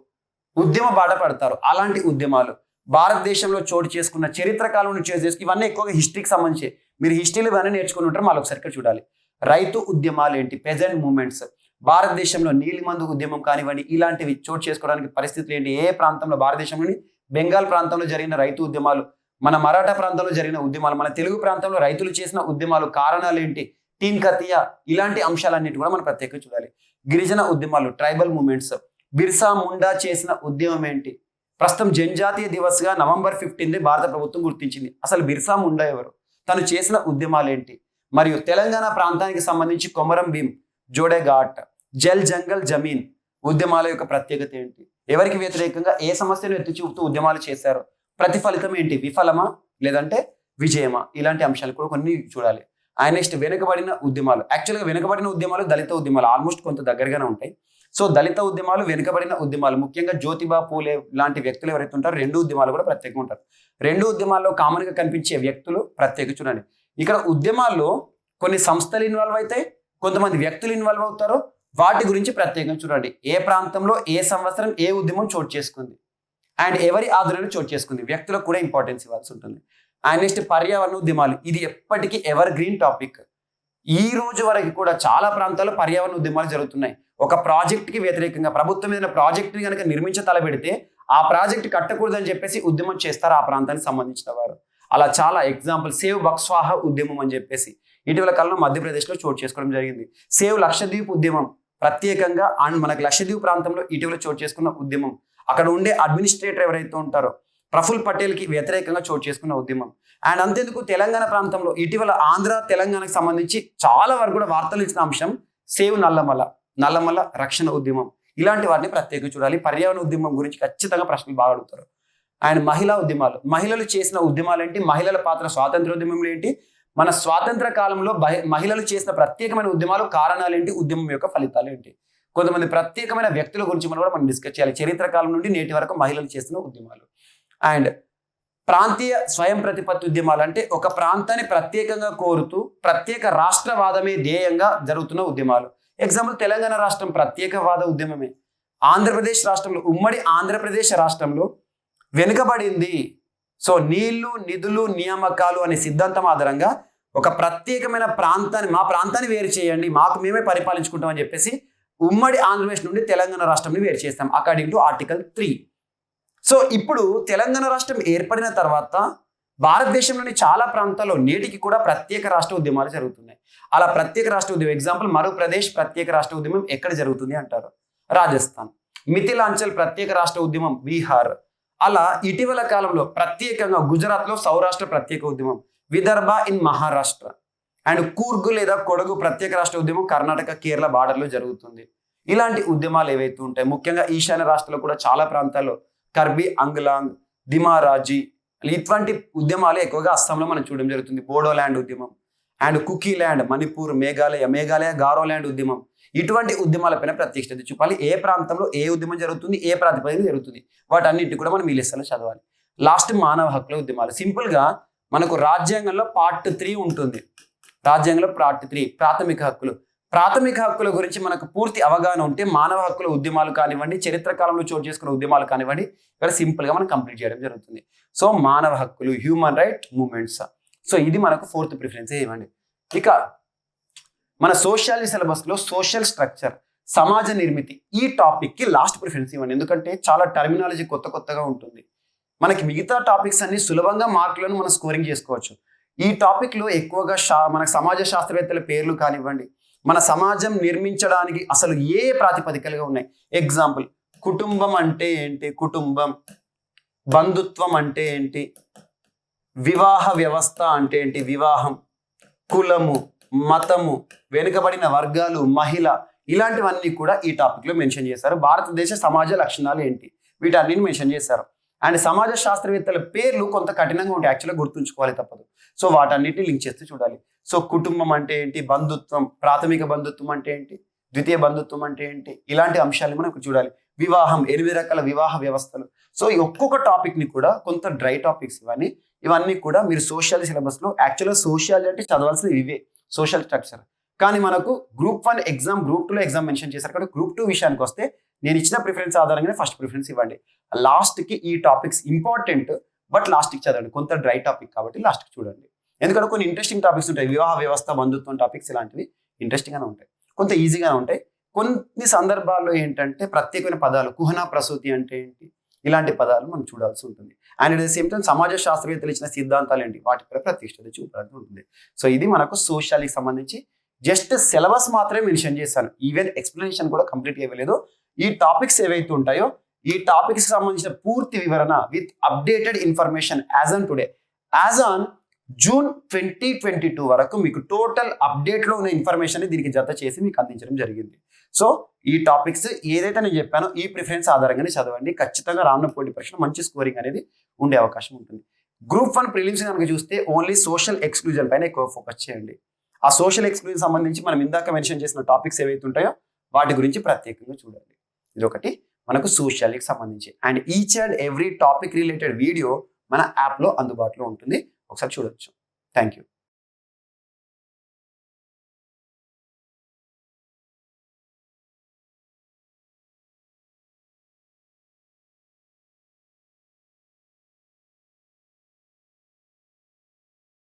ఉద్యమ బాట పడతారు. అలాంటి ఉద్యమాలు భారతదేశంలో చోటు చేసుకున్న చరిత్ర కాలం నుంచి చేసుకుని, ఇవన్నీ ఎక్కువగా హిస్టరీకి సంబంధించి, మీరు హిస్టరీలు ఇవన్నీ నేర్చుకుని ఉంటారు, మళ్ళీ ఒకసారి చూడాలి. రైతు ఉద్యమాలు ఏంటి, పెజెంట్ మూమెంట్స్, భారతదేశంలో నీలిమందు ఉద్యమం కానివ్వండి, ఇలాంటివి చోటు చేసుకోవడానికి పరిస్థితులు ఏంటి, ఏ ప్రాంతంలో, భారతదేశంలోని బెంగాల్ ప్రాంతంలో జరిగిన రైతు ఉద్యమాలు, మన మరాఠా ప్రాంతంలో జరిగిన ఉద్యమాలు, మన తెలుగు ప్రాంతంలో రైతులు చేసిన ఉద్యమాలు, కారణాలు ఏంటి, టీన్ కతియా, ఇలాంటి అంశాలన్నిటి కూడా మనం ప్రత్యేకంగా చూడాలి. గిరిజన ఉద్యమాలు, ట్రైబల్ మూమెంట్స్, బిర్సా ముండా చేసిన ఉద్యమం ఏంటి? ప్రస్తుతం జనజాతీయ దివస్గా November 15 భారత ప్రభుత్వం గుర్తించింది. అసలు బిర్సా ముండా ఎవరు? తను చేసిన ఉద్యమాలు ఏంటి? మరియు తెలంగాణ ప్రాంతానికి సంబంధించి కొమరం భీం, జోడే ఘాట్, జల్ జంగల్ జమీన్ ఉద్యమాల యొక్క ప్రత్యేకత ఏంటి? ఎవరికి వ్యతిరేకంగా ఏ సమస్యను ఎత్తి చూపుతూ ఉద్యమాలు చేశారు? ప్రతిఫలితం ఏంటి? విఫలమా లేదంటే విజయమా? ఇలాంటి అంశాలు కూడా కొన్ని చూడాలి. అండ్ నెక్స్ట్ వెనుకబడిన ఉద్యమాలు. యాక్చువల్గా వెనుకబడిన ఉద్యమాలు దళిత ఉద్యమాలు ఆల్మోస్ట్ కొంత దగ్గరగానే ఉంటాయి. సో దళిత ఉద్యమాలు, వెనుకబడిన ఉద్యమాలు, ముఖ్యంగా జ్యోతిబా పూలే లాంటి వ్యక్తులు ఎవరైతే ఉంటారో రెండు ఉద్యమాలు కూడా ప్రత్యేకంగా ఉంటారు. రెండు ఉద్యమాల్లో కామన్ గా కనిపించే వ్యక్తులు ప్రత్యేక చూడండి. ఇక్కడ ఉద్యమాల్లో కొన్ని సంస్థలు ఇన్వాల్వ్ అవుతాయి, కొంతమంది వ్యక్తులు ఇన్వాల్వ్ అవుతారు. వాటి గురించి ప్రత్యేకంగా చూడండి. ఏ ప్రాంతంలో ఏ సంవత్సరం ఏ ఉద్యమం చోటు చేసుకుంది అండ్ ఎవరి ఆధ్వర్యంలో చోటు చేసుకుంది, వ్యక్తులకు కూడా ఇంపార్టెన్స్ ఇవ్వాల్సి ఉంటుంది. అండ్ నెక్స్ట్ పర్యావరణ ఉద్యమాలు. ఇది ఎప్పటికీ ఎవర్ గ్రీన్ టాపిక్. ఈ రోజు వరకు కూడా చాలా ప్రాంతాల్లో పర్యావరణ ఉద్యమాలు జరుగుతున్నాయి. ఒక ప్రాజెక్ట్ కి వ్యతిరేకంగా ప్రభుత్వం ఏదైనా ప్రాజెక్ట్ ని కనుక నిర్మించ తలబెడితే ఆ ప్రాజెక్ట్ కట్టకూడదని చెప్పేసి ఉద్యమం చేస్తారు ఆ ప్రాంతానికి సంబంధించిన వారు. అలా చాలా ఎగ్జాంపుల్ సేవ్ బక్స్వాహ ఉద్యమం అని చెప్పేసి ఇటీవల కాలంలో మధ్యప్రదేశ్లో చోటు చేసుకోవడం జరిగింది. సేవ్ లక్షద్వీప్ ఉద్యమం ప్రత్యేకంగా అండ్ మనకు లక్షద్వీప్ ప్రాంతంలో ఇటీవల చోటు చేసుకున్న ఉద్యమం. అక్కడ ఉండే అడ్మినిస్ట్రేటర్ ఎవరైతే ఉంటారో ప్రఫుల్ పటేల్ కి వ్యతిరేకంగా చోటు చేసుకున్న ఉద్యమం. అండ్ అంతేందుకు తెలంగాణ ప్రాంతంలో ఇటీవల ఆంధ్ర తెలంగాణకు సంబంధించి చాలా వరకు కూడా వార్తలు ఇచ్చిన అంశం సేవ్ నల్లమల రక్షణ ఉద్యమం. ఇలాంటి వాటిని ప్రత్యేకంగా చూడాలి. పర్యావరణ ఉద్యమం గురించి ఖచ్చితంగా ప్రశ్నలు బాగా అడుగుతారు. అండ్ మహిళా ఉద్యమాలు. మహిళలు చేసిన ఉద్యమాలు ఏంటి? మహిళల పాత్ర స్వాతంత్ర ఉద్యమంలో ఏంటి? మన స్వాతంత్ర కాలంలో మహిళలు చేసిన ప్రత్యేకమైన ఉద్యమాలు, కారణాలు ఏంటి? ఉద్యమం యొక్క ఫలితాలు ఏంటి? కొంతమంది ప్రత్యేకమైన వ్యక్తుల గురించి మనం డిస్కస్ చేయాలి. చరిత్ర కాలం నుండి నేటి వరకు మహిళలు చేసిన ఉద్యమాలు. అండ్ ప్రాంతీయ స్వయం ప్రతిపత్తి ఉద్యమాలు అంటే ఒక ప్రాంతాన్ని ప్రత్యేకంగా కోరుతూ ప్రత్యేక రాష్ట్రవాదమే ధ్యేయంగా జరుగుతున్న ఉద్యమాలు. ఎగ్జాంపుల్ తెలంగాణ రాష్ట్రం ప్రత్యేకవాద ఉద్యమమే. ఆంధ్రప్రదేశ్ రాష్ట్రంలో, ఉమ్మడి ఆంధ్రప్రదేశ్ రాష్ట్రంలో వెనుకబడింది. సో నీళ్లు, నిధులు, నియామకాలు అనే సిద్ధాంతం ఆధారంగా ఒక ప్రత్యేకమైన ప్రాంతాన్ని, మా ప్రాంతాన్ని వేరు చేయండి, మాకు మేమే పరిపాలించుకుంటాం అని చెప్పేసి ఉమ్మడి ఆంధ్రప్రదేశ్ నుండి తెలంగాణ రాష్ట్రాన్ని వేరు చేస్తాం అకార్డింగ్ టు ఆర్టికల్ 3. సో ఇప్పుడు తెలంగాణ రాష్ట్రం ఏర్పడిన తర్వాత భారతదేశంలోని చాలా ప్రాంతాల్లో నేటికి కూడా ప్రత్యేక రాష్ట్ర ఉద్యమాలు జరుగుతున్నాయి. అలా ప్రత్యేక రాష్ట్ర ఉద్యమం ఎగ్జాంపుల్ మధ్యప్రదేశ్ ప్రత్యేక రాష్ట్ర ఉద్యమం ఎక్కడ జరుగుతుంది అంటారు? రాజస్థాన్. మిథిలాంచల్ ప్రత్యేక రాష్ట్ర ఉద్యమం బీహార్. అలా ఇటీవల కాలంలో ప్రత్యేకంగా గుజరాత్లో సౌరాష్ట్ర ప్రత్యేక ఉద్యమం, విదర్భ ఇన్ మహారాష్ట్ర అండ్ కూర్గు లేదా కొడగు ప్రత్యేక రాష్ట్ర ఉద్యమం కర్ణాటక కేరళ బార్డర్లో జరుగుతుంది. ఇలాంటి ఉద్యమాలు ఏవైతే ఉంటాయి ముఖ్యంగా ఈశాన్య రాష్ట్రాల్లో కూడా చాలా ప్రాంతాల్లో కర్బీ అంగ్లాంగ్, దిమారాజీ ఇటువంటి ఉద్యమాలు ఎక్కువగా అస్సాంలో మనం చూడడం జరుగుతుంది. బోడోల్యాండ్ ఉద్యమం అండ్ కుకీ ల్యాండ్ మణిపూర్, మేఘాలయ గారోల్యాండ్ ఉద్యమం. ఇటువంటి ఉద్యమాలపైన ప్రత్యేకత చూపాలి. ఏ ప్రాంతంలో ఏ ఉద్యమం జరుగుతుంది, ఏ ప్రాతిపదికన జరుగుతుంది, వాటన్నిటి కూడా మనం ఈ లెసన్లో చదవాలి. లాస్ట్ మానవ హక్కుల ఉద్యమాలు. సింపుల్ గా మనకు రాజ్యాంగంలో పార్ట్ 3 ఉంటుంది. రాజ్యాంగంలో పార్ట్ 3 ప్రాథమిక హక్కులు. ప్రాథమిక హక్కుల గురించి మనకు పూర్తి అవగాహన ఉంటే మానవ హక్కుల ఉద్యమాలు కానివ్వండి, చరిత్ర కాలంలో చోటు చేసుకున్న ఉద్యమాలు కానివ్వండి, ఇక్కడ సింపుల్ గా మనం కంప్లీట్ చేయడం జరుగుతుంది. సో మానవ హక్కులు, హ్యూమన్ రైట్ మూవ్మెంట్స్. సో ఇది మనకు 4th ప్రిఫరెన్స్ ఇవ్వండి. ఇక మన సోషియాలజీ సిలబస్ లో సోషల్ స్ట్రక్చర్, సమాజ నిర్మితి, ఈ టాపిక్ కి లాస్ట్ ప్రిఫరెన్స్ ఇవ్వండి. ఎందుకంటే చాలా టర్మినాలజీ కొత్తగా ఉంటుంది. మనకి మిగతా టాపిక్స్ అన్ని సులభంగా మార్కులను మనం స్కోరింగ్ చేసుకోవచ్చు. ఈ టాపిక్ లో ఎక్కువగా మనకు సమాజ శాస్త్రవేత్తల పేర్లు కానివ్వండి, మన సమాజం నిర్మించడానికి అసలు ఏ ప్రాతిపదికలుగా ఉన్నాయి. ఎగ్జాంపుల్ కుటుంబం అంటే ఏంటి, కుటుంబం, బంధుత్వం అంటే ఏంటి, వివాహ వ్యవస్థ అంటే ఏంటి, వివాహం, కులము, మతము, వెనుకబడిన వర్గాలు, మహిళ, ఇలాంటివన్నీ కూడా ఈ టాపిక్ లో మెన్షన్ చేశారు. భారతదేశ సమాజ లక్షణాలు ఏంటి, వీటన్నిటిని మెన్షన్ చేశారు. అండ్ సమాజ శాస్త్రవేత్తల పేర్లు కొంత కఠినంగా ఉంటాయి, యాక్చువల్గా గుర్తుంచుకోవాలి తప్పదు. సో వాటన్నిటిని లింక్ చేస్తూ చూడాలి. సో కుటుంబం అంటే ఏంటి, బంధుత్వం, ప్రాథమిక బంధుత్వం అంటే ఏంటి, ద్వితీయ బంధుత్వం అంటే ఏంటి, ఇలాంటి అంశాలు మనం చూడాలి. వివాహం, 8 రకాల వివాహ వ్యవస్థలు. సో ఈ ఒక్కొక్క టాపిక్ ని కూడా కొంత డ్రై టాపిక్స్ ఇవన్నీ కూడా మీరు సోషల్ సిలబస్ లో, యాక్చువల్గా సోషియాలజీ అంటే చదవాల్సినవి ఇవే, సోషల్ స్ట్రక్చర్. కానీ మనకు group 1 exam, group 2 exam mention చేశారు. కాబట్టి గ్రూప్ 2 విషయానికి వస్తే నేను ఇచ్చిన ప్రిఫరెన్స్ ఆధారంగానే ఫస్ట్ ప్రిఫరెన్స్ ఇవ్వండి. లాస్ట్ కి ఈ టాపిక్స్ ఇంపార్టెంట్, బట్ లాస్ట్ కి చదవండి. కొంత డ్రై టాపిక్ కాబట్టి లాస్ట్ కి చూడండి. ఎందుకంటే కొన్ని ఇంట్రెస్టింగ్ టాపిక్స్ ఉంటాయి. వివాహ వ్యవస్థ, బంధుత్వం టాపిక్స్ ఇలాంటివి ఇంట్రెస్టింగ్ గానే ఉంటాయి, కొంత ఈజీగానే ఉంటాయి. కొన్ని సందర్భాల్లో ఏంటంటే ప్రత్యేకమైన పదాలు, కుహనా ప్రసూతి అంటే ఏంటి, ఇలాంటి పదాలు మనం చూడాల్సి ఉంటుంది. And at the same time సమాజ శాస్త్రవేత్తలు ఇచ్చిన సిద్ధాంతాలు ఏంటి, వాటిపై ప్రతిష్టత చూపాల్సి ఉంటుంది. సో ఇది మనకు సోషల్కి సంబంధించి జస్ట్ సిలబస్ మాత్రమే మెన్షన్ చేశాను. ఈవెన్ ఎక్స్ప్లెనేషన్ కూడా కంప్లీట్ ఇవ్వలేదు. ఈ టాపిక్స్ ఏవైతే ఉంటాయో ఈ టాపిక్స్ సంబంధించిన పూర్తి వివరణ with updated information as on today, as on June 2022 వరకు మీకు టోటల్ అప్డేట్లో ఉన్న ఇన్ఫర్మేషన్ దీనికి జత చేసి మీకు అందించడం జరిగింది. సో ఈ టాపిక్స్ ఏదైతే నేను చెప్పానో ఈ ప్రిఫరెన్స్ ఆధారంగానే చదవండి. ఖచ్చితంగా రానున్న పోటీ పరీక్షలో మంచి స్కోరింగ్ అనేది ఉండే అవకాశం ఉంటుంది. గ్రూప్ 1 ప్రిలిమ్స్ కనుక చూస్తే ఓన్లీ సోషల్ ఎక్స్క్లూజన్ పైన ఎక్కువ ఫోకస్ చేయండి. ఆ సోషల్ ఎక్స్క్లూజన్ సంబంధించి మనం ఇందాక మెన్షన్ చేసిన టాపిక్స్ ఏవైతే ఉంటాయో వాటి గురించి ప్రత్యేకంగా చూడండి. ఇది ఒకటి మనకు సోషల్కి సంబంధించి. And each and every topic related video మన యాప్లో అందుబాటులో ఉంటుంది, ఒకసారి చూడొచ్చు. Thank you.